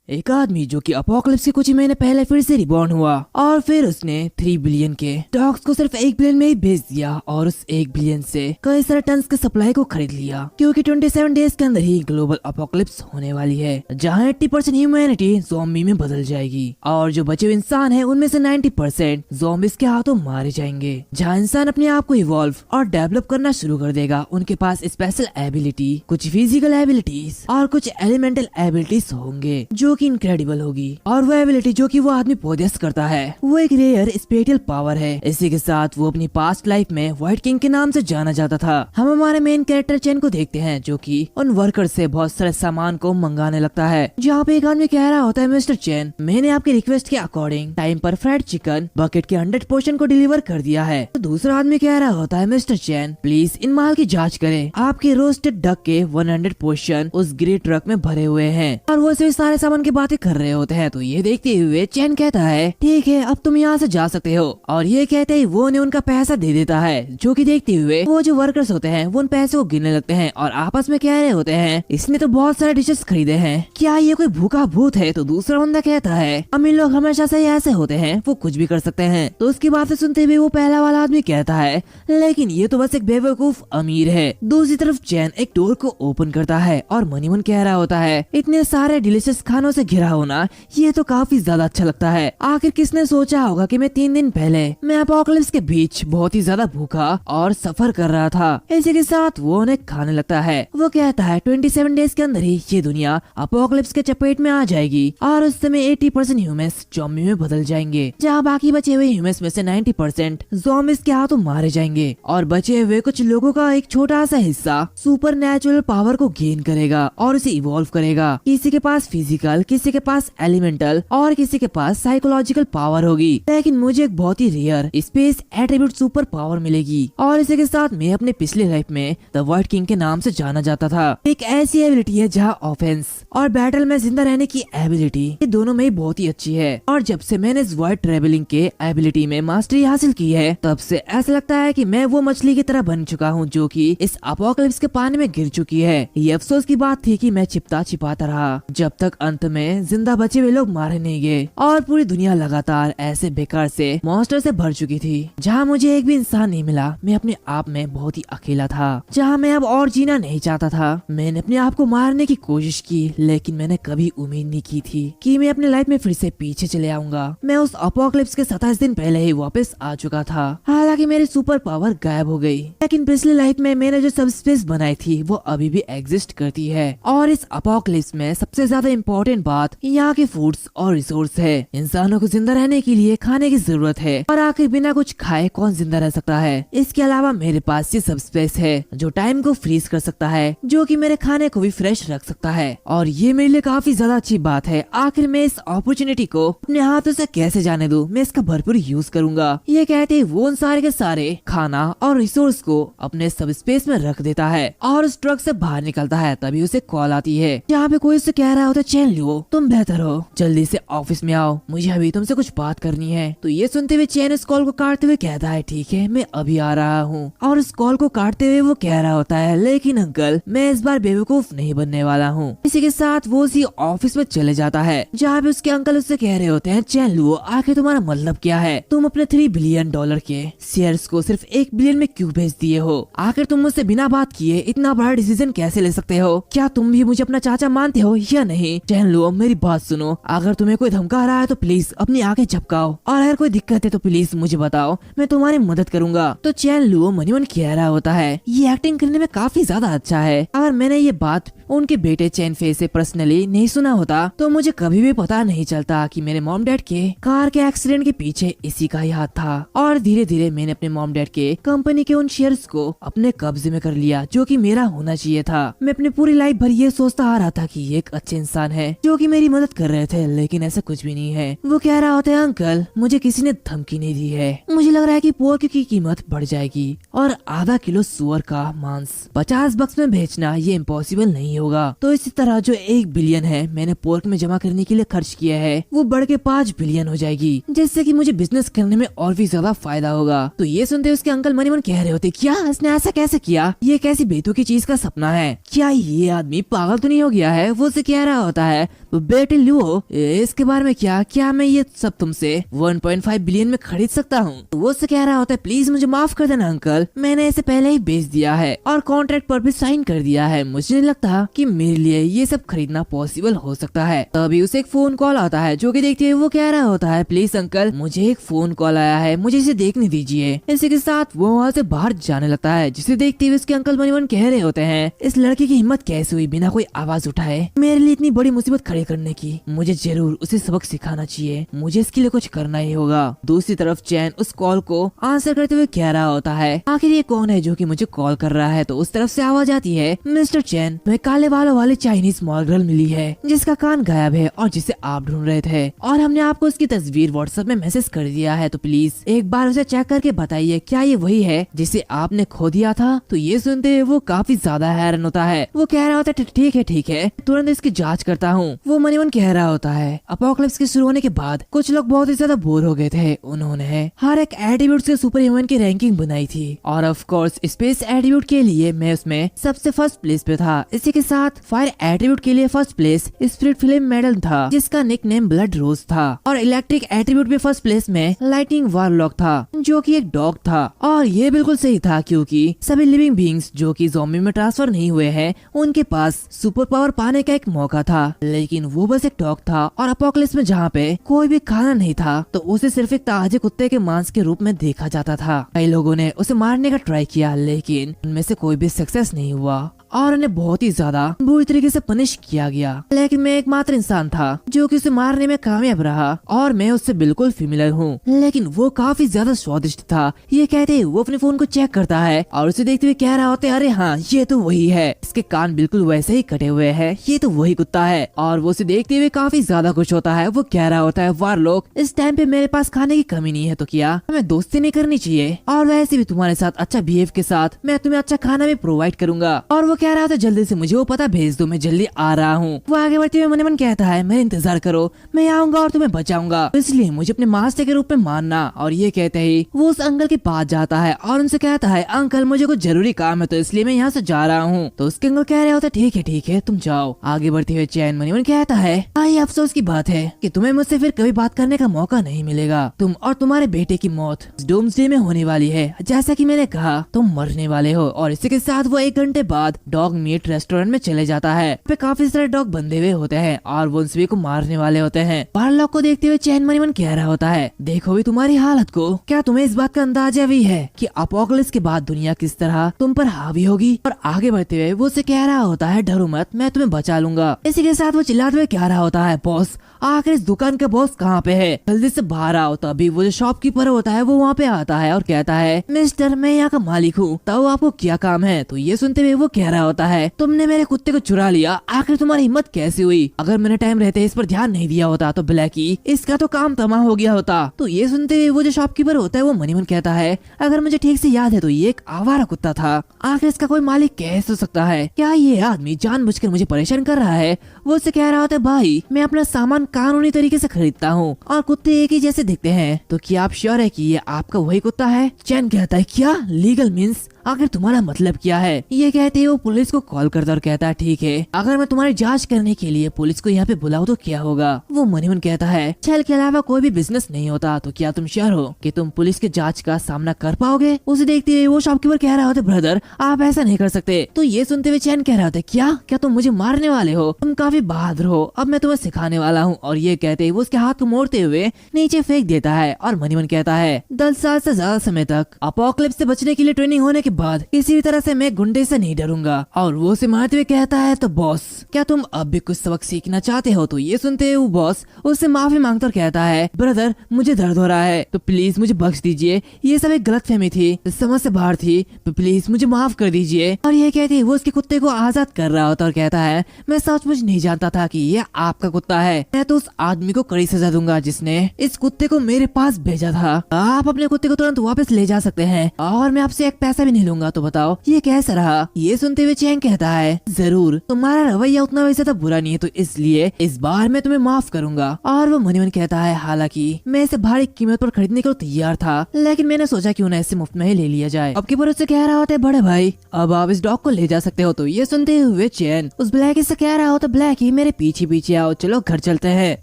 एक आदमी जो कि अपोकलिप्स के कुछ ही महीने पहले फिर से रिबॉर्न हुआ और फिर उसने 3 बिलियन के डॉग्स को सिर्फ 1 बिलियन में ही बेच दिया और उस 1 बिलियन से कई सारे टन्स के सप्लाई को खरीद लिया, क्योंकि 27 डेज के अंदर ही ग्लोबल अपोकलिप्स होने वाली है, जहाँ 80% ह्यूमैनिटी ज़ॉम्बी में बदल जाएगी और जो बचे हुए इंसान है उनमें से 90% ज़ॉम्बीज के हाथों मारे जाएंगे। जहाँ इंसान अपने आप को इवॉल्व और डेवलप करना शुरू कर देगा, उनके पास स्पेशल एबिलिटी, कुछ फिजिकल एबिलिटीज और कुछ एलिमेंटल एबिलिटीज होंगे जो कि इनक्रेडिबल होगी। और वो एबिलिटी जो कि वो आदमी पोजेस करता है वो एक रेयर स्पेशल पावर है। इसी के साथ वो अपनी पास्ट लाइफ में व्हाइट किंग के नाम से जाना जाता था। हम हमारे मेन कैरेक्टर चैन को देखते हैं जो कि उन वर्कर से बहुत सारे सामान को मंगाने लगता है, जहाँ पे एक आदमी कह रहा होता है, मिस्टर चैन, मैंने आपकी रिक्वेस्ट के अकॉर्डिंग टाइम पर फ्राइड चिकन बकेट के 100 पोर्शन को डिलीवर कर दिया है। तो दूसरा आदमी कह रहा होता है, मिस्टर चैन, प्लीज इन माल की जाँच करें, आपके रोस्टेड डक के 100 पोर्शन उस ग्रे ट्रक में भरे हुए हैं। और वो सिर्फ सारे सामान की बातें कर रहे होते हैं। तो ये देखते हुए चैन कहता है, ठीक है, अब तुम यहाँ से जा सकते हो। और ये कहते ही वो उन्हें उनका पैसा दे देता है, जो कि देखते हुए वो जो वर्कर्स होते हैं वो उन पैसे को गिनने लगते हैं और आपस में कह रहे होते हैं, इसने तो बहुत सारे डिशेस खरीदे हैं, क्या ये कोई भूखा भूत है? तो दूसरा बंदा कहता है, अमीर लोग हमेशा से ऐसे होते हैं, वो कुछ भी कर सकते हैं। तो उसकी बातें सुनते हुए वो पहला वाला आदमी कहता है, लेकिन ये तो बस एक बेवकूफ अमीर है। दूसरी तरफ चैन एक डोर को ओपन करता है और मनी मन कह रहा होता है, इतने सारे डिलीशियस खानों से घिरा होना ये तो काफी ज्यादा अच्छा लगता है। आखिर किसने सोचा होगा कि मैं 3 दिन पहले मैं अपोकलिप्स के बीच बहुत ही ज्यादा भूखा और सफर कर रहा था। इसी के साथ वो उन्हें खाने लगता है। वो कहता है 27 डेज के अंदर ही ये दुनिया अपोकलिप्स के चपेट में आ जाएगी और उस समय 80% ह्यूमंस ज़ॉम्बी में बदल जाएंगे, जहाँ बाकी बचे हुए ह्यूमंस में से 90% ज़ॉम्बीज के हाथों मारे जाएंगे और बचे हुए कुछ लोगों का एक छोटा सा हिस्सा सुपर नेचुरल पावर को गेन करेगा और उसे इवॉल्व करेगा। किसी के पास फिजिकल, किसी के पास एलिमेंटल और किसी के पास साइकोलॉजिकल पावर होगी, लेकिन मुझे एक बहुत ही rare space attribute super power मिलेगी। और इसी के साथ मैं अपने पिछले लाइफ में द व्हाइट किंग के नाम से जाना जाता था। एक ऐसी एबिलिटी है जहाँ ऑफेंस और बैटल में जिंदा रहने की एबिलिटी ये दोनों में ही बहुत ही अच्छी है। और जब से मैंने इस व्हाइट ट्रेवलिंग के एबिलिटी में मास्टरी हासिल की है, तब से ऐसा लगता है कि मैं वो मछली की तरह बन चुका हूँ जो कि इस अपोकलिप्स के पानी में गिर चुकी है। ये अफसोस की बात थी कि मैं छिपता छिपाता रहा जब तक अंत में जिंदा बचे हुए लोग मारे नहीं गए और पूरी दुनिया लगातार ऐसे बेकार से मॉन्स्टर से भर चुकी थी, जहाँ मुझे एक भी इंसान नहीं मिला। मैं अपने आप में बहुत ही अकेला था, जहाँ मैं अब और जीना नहीं चाहता था। मैंने अपने आप को मारने की कोशिश की, लेकिन मैंने कभी उम्मीद नहीं की थी कि मैं अपने लाइफ में फिर से पीछे चले आऊंगा। मैं उस अपोकलिप्स के 27 दिन पहले ही वापस आ चुका था। हालांकि मेरी सुपर पावर गायब हो गई, लेकिन पिछली लाइफ में मैंने जो सब स्पेस बनाई थी वो अभी भी एग्जिस्ट करती है। और इस अपोकलिप्स में सबसे ज्यादा इम्पोर्टेंट बात यहाँ के फूड्स और रिसोर्स है। इंसानों को जिंदा रहने के लिए खाने की जरूरत है, और आखिर बिना कुछ खाए कौन जिंदा रह सकता है। इसके अलावा मेरे पास ये सब स्पेस है जो टाइम को फ्रीज कर सकता है, जो कि मेरे खाने को भी फ्रेश रख सकता है। और ये मेरे लिए काफी ज्यादा अच्छी बात है। आखिर मैं इस अपॉर्चुनिटी को अपने हाथों से कैसे जाने दूं, मैं इसका भरपूर यूज करूंगा। ये कहते वो उन सारे के सारे खाना और रिसोर्स को अपने सब स्पेस में रख देता है और उस ट्रक से बाहर निकलता है। तभी उसे कॉल आती है, जहाँ पे कोई उससे कह रहा होता है, चैन लियो, तुम बेहतर हो, जल्दी से ऑफिस में आओ, मुझे अभी तुमसे कुछ बात करनी है। तो ये सुनते हुए चैन इस कॉल को काटते हुए कहता है, ठीक है, मैं अभी आ रहा हूँ। और इस कॉल को काटते हुए वो कह रहा होता है, लेकिन अंकल, मैं इस बार बेवकूफ नहीं बनने वाला हूँ। इसी के साथ वो उसी ऑफिस में चले जाता है, जहाँ पे उसके अंकल उससे कह रहे होते हैं, चैन लुओ, आखिर तुम्हारा मतलब क्या है? तुम अपने $3 बिलियन के शेयर्स को सिर्फ 1 बिलियन में क्यों बेच दिए हो? आखिर तुम मुझसे बिना बात किए इतना बड़ा डिसीजन कैसे ले सकते हो? क्या तुम भी मुझे अपना चाचा मानते हो या नहीं? चैन लुओ, मेरी बात सुनो, अगर तुम्हें कोई धमका रहा है तो प्लीज अपनी आंखें झपकाओ, और अगर कोई दिक्कत है तो प्लीज मुझे बताओ, मैं तुम्हारी मदद करूंगा। तो चैन लुओ मनी मन कह रहा होता है, ये एक्टिंग करने में काफी ज्यादा अच्छा है। अगर मैंने ये बात उनके बेटे चैन फे से पर्सनली नहीं सुना होता तो मुझे कभी भी पता नहीं चलता कि मेरे मॉम डैड के कार के एक्सीडेंट के पीछे इसी का ही हाथ था। और धीरे धीरे मैंने अपने मॉम डैड के कंपनी के उन शेयर्स को अपने कब्जे में कर लिया, जो कि मेरा होना चाहिए था। मैं अपनी पूरी लाइफ भर ये सोचता आ रहा था कि ये एक अच्छे इंसान है जो कि मेरी मदद कर रहे थे, लेकिन ऐसा कुछ भी नहीं है। वो कह रहा होता है, अंकल, मुझे किसी ने धमकी नहीं दी है, मुझे लग रहा है कि पोर्क की कीमत बढ़ जाएगी और आधा किलो सुअर का मांस $50 में बेचना ये इम्पॉसिबल नहीं होगा। तो इसी तरह जो 1 बिलियन है मैंने पोर्क में जमा करने के लिए खर्च किया है, वो बढ़ के 5 बिलियन हो जाएगी, जिससे कि मुझे बिजनेस करने में और भी ज्यादा फायदा होगा। तो ये सुनते उसके अंकल मनी मन कह रहे होते, क्या इसने ऐसा कैसे किया? ये कैसी बेतुकी चीज का सपना है? क्या ये आदमी पागल तो नहीं हो गया है? वो उसे कह रहा होता है, बेटे लियो, इसके बारे में क्या मैं ये सब तुमसे 1.5 बिलियन में खरीद सकता हूँ? वो उससे कह रहा होता है प्लीज मुझे माफ कर देना अंकल, मैंने इसे पहले ही बेच दिया है और कॉन्ट्रैक्ट पर भी साइन कर दिया है, मुझे नहीं लगता कि मेरे लिए ये सब खरीदना पॉसिबल हो सकता है। तभी उसे एक फोन कॉल आता है जो कि देखते हुए वो कह रहा होता है प्लीज अंकल मुझे एक फोन कॉल आया है, मुझे इसे देखने दीजिए। इसी के साथ वो वहाँ से बाहर जाने लगता है, जिसे देखते हुए उसके अंकल मनीवन कह रहे होते हैं इस लड़के की हिम्मत कैसे हुई बिना कोई आवाज उठाए मेरे लिए इतनी बड़ी मुसीबत खड़ी करने की, मुझे जरूर उसे सबक सिखाना चाहिए, मुझे इसके लिए कुछ करना ही होगा। दूसरी तरफ चैन उस कॉल को आंसर करते हुए कह रहा होता है आखिर ये कौन है जो कि मुझे कॉल कर रहा है? तो उस तरफ से आवाज आती है मिस्टर चैन, तुम्हें काले बालों वाली चाइनीज स्मॉल गर्ल मिली है जिसका कान गायब है और जिसे आप ढूंढ रहे थे और हमने आपको उसकी तस्वीर व्हाट्सएप में मैसेज कर दिया है, तो प्लीज एक बार उसे चेक करके बताइए क्या ये वही है जिसे आपने खो दिया था? तो ये सुनते हुए वो काफी ज्यादा हैरान होता है, वो कह रहा होता है ठीक है तुरंत इसकी जांच करता हूँ। वो मनीवन कह रहा होता है अपोकलिप्स के शुरू होने के बाद कुछ लोग बहुत ही ज्यादा बोर हो गए थे, उन्होंने हर एक एट्रीब्यूट से सुपर ह्यूमन की रैंकिंग बनाई थी और ऑफ कोर्स स्पेस एट्रीब्यूट के लिए मैं उसमें सबसे फर्स्ट प्लेस पे था। इसी के साथ फायर एट्रीब्यूट के लिए first place spirit flame medal था जिसका निकनेम ब्लड रोज था और इलेक्ट्रिक एट्रीब्यूट पे फर्स्ट प्लेस में लाइटिंग वारलॉक था जो कि एक डॉग था। और ये बिल्कुल सही था क्योंकि सभी लिविंग बीइंग्स जो कि ज़ॉम्बी में ट्रांसफर नहीं हुए हैं उनके पास सुपर पावर पाने का एक मौका था, लेकिन वो बस एक डॉग था और अपोकलिप्स में जहाँ पे कोई भी खाना नहीं था तो उसे सिर्फ एक ताजे कुत्ते के मांस के रूप में देखा जाता था। कई लोगों ने उसे मारने का ट्राई किया लेकिन उनमें से कोई भी सक्सेस नहीं हुआ और उन्हें बहुत ही ज्यादा बुरी तरीके से पनिश किया गया, लेकिन मैं एकमात्र इंसान था जो कि उसे मारने में कामयाब रहा और मैं उससे बिल्कुल फेमिलियर हूँ, लेकिन वो काफी ज्यादा स्वादिष्ट था। ये कहते वो अपने फोन को चेक करता है और उसे देखते हुए कह रहा होता है अरे हाँ ये तो वही है, इसके कान बिल्कुल वैसे ही कटे हुए हैं, ये तो वही कुत्ता है। और वो उसे देखते हुए काफी ज्यादा खुश होता है, वो कह रहा होता है वारलॉक इस टाइम पे मेरे पास खाने की कमी नहीं है तो क्या हमें दोस्ती नहीं करनी चाहिए, और वैसे भी तुम्हारे साथ अच्छा बिहेव के साथ मैं तुम्हें अच्छा खाना भी प्रोवाइड करूंगा। और वो कह रहा था जल्दी से मुझे वो पता भेज दो, मैं जल्दी आ रहा हूँ। वो आगे बढ़ते हुए मन मन कहता है मेरा इंतजार करो, मैं आऊंगा और तुम्हें बचाऊंगा, इसलिए मुझे अपने मास्टर के रूप में मानना। और ये कहते ही वो उस अंकल के पास जाता है और उनसे कहता है अंकल मुझे कुछ जरूरी काम है तो इसलिए मैं यहाँ से जा रहा हूँ। तो उसके अंकल कह रहे होते ठीक है तुम जाओ। आगे बढ़ते हुए चैन मनीवन कहता है ये अफसोस की बात है कि तुम्हें मुझसे फिर कभी बात करने का मौका नहीं मिलेगा, तुम और तुम्हारे बेटे की मौत डूम्सडे में होने वाली है, जैसा कि मैंने कहा तुम मरने वाले हो। और इसी के साथ वो 1 घंटे बाद डॉग मीट रेस्टोरेंट में चले जाता है। पे काफी सारे डॉग बंधे हुए होते हैं और वो उन सभी को मारने वाले होते हैं। वारलॉक को देखते हुए चैन मनीवन कह रहा होता है देखो भी तुम्हारी हालत को, क्या तुम्हें इस बात का अंदाजा भी है कि अपोकलिप्स के बाद दुनिया किस तरह तुम पर हावी होगी? और आगे बढ़ते हुए वो उसे कह रहा होता है डरो मत, मैं तुम्हें बचा लूंगा। इसी के साथ वो चिल्लाते हुए कह रहा होता है बॉस आखिर इस दुकान का बॉस कहाँ पे है, जल्दी से बाहर आओ। तभी वो जो शॉपकीपर होता है वो वहाँ पे आता है और कहता है मिस्टर मैं यहाँ का मालिक हूँ, तो आपको क्या काम है? तो ये सुनते हुए वो कह रहा होता है तुमने मेरे कुत्ते को चुरा लिया, आखिर तुम्हारी हिम्मत कैसे हुई? अगर मैंने टाइम रहते इस पर ध्यान नहीं दिया होता तो ब्लैकी इसका तो काम तमाम हो गया होता। तो ये सुनते हुए वो जो शॉपकीपर होता है वो मनीमन कहता है अगर मुझे ठीक से याद है तो ये एक आवारा कुत्ता था, आखिर इसका कोई मालिक कैसे हो सकता है? क्या ये आदमी जानबूझकर मुझे परेशान कर रहा है? वो उससे कह रहा होता है भाई मैं अपना सामान कानूनी तरीके से खरीदता हूँ और कुत्ते एक ही जैसे दिखते हैं, तो क्या आप श्योर है कि ये आपका वही कुत्ता है? चैन कहता है क्या लीगल मीन्स, आखिर तुम्हारा मतलब क्या है? ये कहते ही वो पुलिस को कॉल करता और कहता है ठीक है अगर मैं तुम्हारी जांच करने के लिए पुलिस को यहाँ पे बुलाऊं तो क्या होगा? वो मनीमन कहता है छल के अलावा कोई भी बिजनेस नहीं होता, तो क्या तुम श्योर हो कि तुम पुलिस के जांच का सामना कर पाओगे? उसे देखते हुए वो शॉपकीपर कह रहा होता ब्रदर आप ऐसा नहीं कर सकते। तो ये सुनते हुए चैन कह रहा होता क्या तुम मुझे मारने वाले हो? तुम काफी बहादुर हो, अब मैं तुम्हें सिखाने वाला हूँ। और ये कहते ही वो उसके हाथ को मोड़ते हुए नीचे फेंक देता है और मनीमन कहता है 10 साल से ज्यादा समय तक अपोकलिप्स से बचने के लिए ट्रेनिंग होने के बाद किसी भी तरह से मैं गुंडे से नहीं डरूंगा। और वो उसे मारते हुए कहता है तो बॉस क्या तुम अब भी कुछ सबक सीखना चाहते हो? तो ये सुनते हुए बॉस उससे माफी मांगता और कहता है ब्रदर मुझे दर्द हो रहा है तो प्लीज मुझे बख्श दीजिए, ये सब एक गलतफहमी थी, समझ से बाहर थी, तो प्लीज मुझे माफ कर दीजिए। और ये कहते वो उसके कुत्ते को आजाद कर रहा होता और कहता है मैं सचमुच नहीं जानता था कि ये आपका कुत्ता है, मैं तो उस आदमी को कड़ी सजा दूंगा जिसने इस कुत्ते को मेरे पास भेजा था। आप अपने कुत्ते को तुरंत वापस ले जा सकते हैं और मैं आपसे एक पैसा भी नहीं लूंगा। तो बताओ ये कैसा रहा? ये सुनते हुए चैंग कहता है, जरूर तुम्हारा रवैया उतना वैसे तो बुरा नहीं है, तो इसलिए इस बार मैं तुम्हें माफ करूंगा। और वो मन ही मन कहता है, हालांकि मैं इसे भारी कीमत पर खरीदने को तैयार था, लेकिन मैंने सोचा क्यों ना इसे मुफ्त में ही ले लिया जाए। अब की बार उससे कह रहा होता है, बड़े भाई अब आप इस डॉग को ले जा सकते हो। तो ये सुनते हुए चैन उस ब्लैकी से कह रहा होता, ब्लैकी मेरे पीछे पीछे आओ, चलो घर चलते हैं।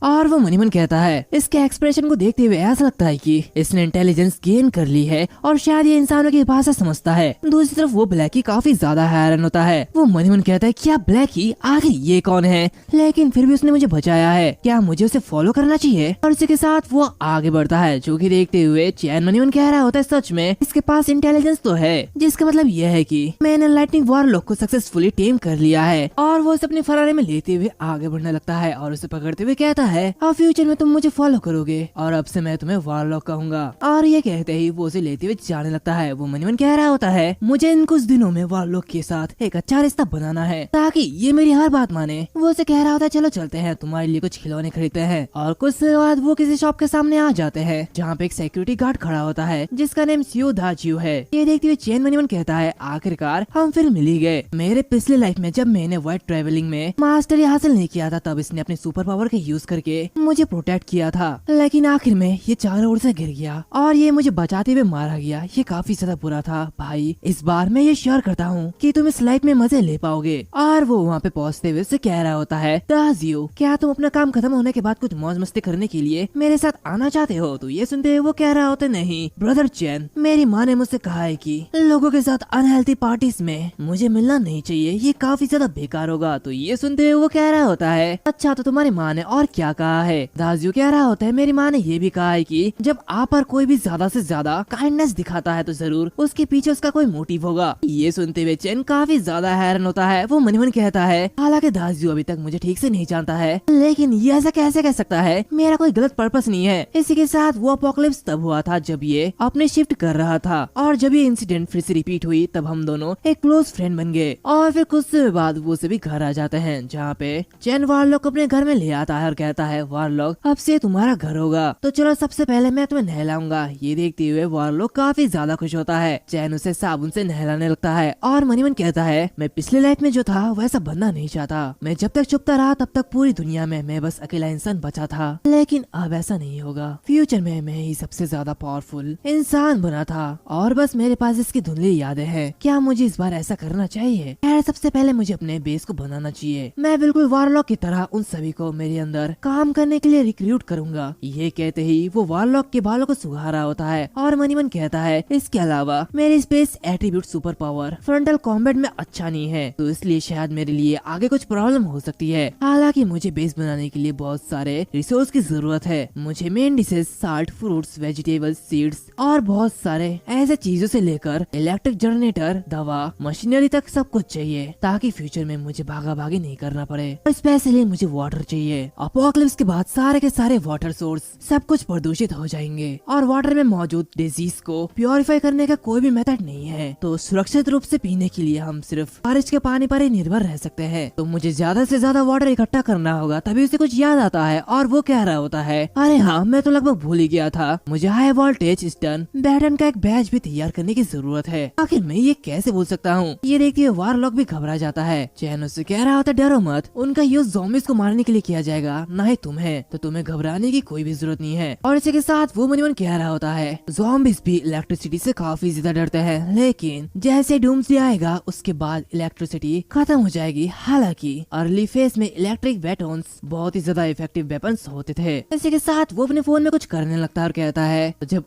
और वो मन ही मन कहता है, इसके एक्सप्रेशन को देखते हुए ऐसा लगता है कि इसने इंटेलिजेंस गेन कर ली है और शायद ये इंसानों की भाषा समझता है। दूसरी तरफ वो ब्लैकी काफी ज्यादा हैरान होता है। वो मन ही मन कहता है, क्या ब्लैकी आखिर ये कौन है? लेकिन फिर भी उसने मुझे बचाया है, क्या मुझे उसे फॉलो करना चाहिए? और इसी के साथ वो आगे बढ़ता है, जो कि देखते हुए चैन मन ही मन कह रहा होता है, सच में इसके पास इंटेलिजेंस तो है, जिसका मतलब यह है कि मैंने लाइटनिंग वारलॉक को सक्सेसफुली टेम कर लिया है। और वो उसे अपने फरारे में लेते हुए आगे बढ़ने लगता है और उसे पकड़ते हुए कहता है, अब फ्यूचर में तुम मुझे फॉलो करोगे और अब से मैं तुम्हें वारलॉक कहूंगा। और ये कहते ही वो उसे लेते हुए जाने लगता है। वो मन ही मन कह रहा होता है, मुझे इन कुछ दिनों में वारलॉक के साथ एक अच्छा रिश्ता बनाना है ताकि ये मेरी हर बात माने। वो उसे कह रहा होता है, चलो चलते हैं, तुम्हारे लिए कुछ खिलौने खरीदते हैं। और कुछ देर बाद वो किसी शॉप के सामने आ जाते हैं जहाँ पे एक सिक्योरिटी गार्ड खड़ा होता है जिसका नेम सियो दाजियो है। ये देखते हुए चैन मन ही मन कहता है, आखिरकार हम फिर मिल ही गए। मेरे पिछले लाइफ में जब मैंने वाइट ट्रेवलिंग में मास्टरी हासिल नहीं किया था, तब इसने अपने सुपर पावर के यूज करके मुझे प्रोटेक्ट किया था, लेकिन आखिर में ये चारों ओर से गिर गया और ये मुझे बचाते हुए मारा गया। ये काफी ज्यादा बुरा था भाई। इस बार मैं ये श्योर करता हूँ कि तुम इस लाइफ में मजे ले पाओगे। और वो वहाँ पे पहुँचते हुए उससे कह रहा होता है, दाजियो क्या तुम अपना काम खत्म होने के बाद कुछ मौज मस्ती करने के लिए मेरे साथ आना चाहते हो? तो ये सुनते हुए वो कह रहा होता, नहीं ब्रदर चैन, मेरी माँ ने मुझसे कहा है कि लोगों के साथ अनहेल्थी पार्टीज में मुझे मिलना नहीं चाहिए, ये काफी ज्यादा बेकार होगा। तो ये सुनते हुए वो कह रहा होता है, अच्छा तो तुम्हारी माँ ने और क्या कहा है? दाजियो कह रहा होता है, मेरी माँ ने ये भी कहा है कि जब आप पर कोई भी ज्यादा से ज्यादा काइंडनेस दिखाता है तो जरूर उसके पीछे उसका कोई मोटिव होगा। ये सुनते हुए चैन काफी ज्यादा हैरान होता है। वो मन ही मन कहता है, हालांकि दाजियो अभी तक मुझे ठीक से नहीं जानता है, लेकिन ये ऐसा कैसे कह सकता है? मेरा कोई गलत पर्पस नहीं है। इसी के साथ वो अपोकलिप्स तब हुआ था जब ये अपने शिफ्ट कर रहा था, और जब ये इंसिडेंट फिर से रिपीट हुई तब हम दोनों एक क्लोज फ्रेंड बन गए। और फिर कुछ समय बाद वो सभी घर आ जाते हैं, जहाँ पे चैन वारलॉक अपने घर में ले आता है और कहता है, वारलॉक अब से तुम्हारा घर होगा, तो चलो सबसे पहले मैं तुम्हें नहलाऊंगा। ये देखते हुए वारलॉक काफी ज्यादा खुश होता है। चैन उसे साबुन से नहलाने लगता है और मन ही मन कहता है, मैं पिछले लाइफ में जो था वैसा बनना नहीं चाहता। मैं जब तक छुपता रहा तब तक पूरी दुनिया में मैं बस अकेला इंसान बचा था, लेकिन अब ऐसा नहीं होगा। फ्यूचर में मैं ही सबसे ज्यादा पावरफुल इंसान बना था और बस मेरे पास इसकी धुंधली यादें हैं। क्या मुझे इस बार ऐसा करना चाहिए? खैर सबसे पहले मुझे अपने बेस को बनाना चाहिए। मैं बिल्कुल वारलॉक की तरह उन सभी को मेरे अंदर काम करने के लिए रिक्रूट करूंगा। ये कहते ही वो वारलॉक के बालों को सुखा रहा होता है और मन ही मन कहता है, इसके अलावा मेरी space attribute super power frontal combat में अच्छा नहीं है, तो इसलिए शायद मेरे लिए आगे कुछ प्रॉब्लम हो सकती है। हालांकि मुझे बेस बनाने के लिए बहुत सारे रिसोर्स की जरूरत है। मुझे main dishes, salt, fruits, vegetables, seeds और बहुत सारे ऐसे चीजों से लेकर इलेक्ट्रिक जनरेटर, दवा, मशीनरी तक सब कुछ चाहिए, ताकि फ्यूचर में मुझे भागा भागी नहीं करना पड़े। और स्पेशली मुझे वाटर चाहिए। अपोकलिप्स के बाद सारे के सारे वाटर सोर्स सब कुछ प्रदूषित हो जाएंगे और वाटर में मौजूद डिजीज को प्योरीफाई करने का कोई भी मेथड नहीं है, तो सुरक्षित रूप से पीने के लिए हम सिर्फ बारिश के पानी पर ही निर्भर रह सकते हैं। तो मुझे ज्यादा से ज्यादा वाटर इकट्ठा करना होगा। तभी उसे कुछ याद आता है और वो कह रहा होता है, अरे हाँ मैं तो लगभग भूल ही गया था, मुझे हाई वोल्टेज स्टन बैटन का एक बैच भी तैयार करने की जरूरत है। आखिर मैं ये कैसे भूल सकता हूँ? ये देखते हुए वारलॉक भी घबरा जाता है। चैन उससे कह रहा होता, डरो मत, उनका यूज ज़ॉम्बीज़ को मारने के लिए किया जाएगा, ना ही तुम्हें, तो तुम्हें घबराने की कोई भी जरूरत नहीं है। और इसी के साथ वो मन ही मन कह रहा होता है, ज़ॉम्बीज़ भी इलेक्ट्रिसिटी से काफी ज्यादा डरते हैं, लेकिन जैसे डूम्सडे आएगा उसके बाद इलेक्ट्रिसिटी खत्म हो जाएगी। हालांकि अर्ली फेज में इलेक्ट्रिक वेपन्स बहुत ही ज्यादा इफेक्टिव वेपन्स होते थे। इसी के साथ वो अपने फोन में कुछ करने लगता है और कहता है, जब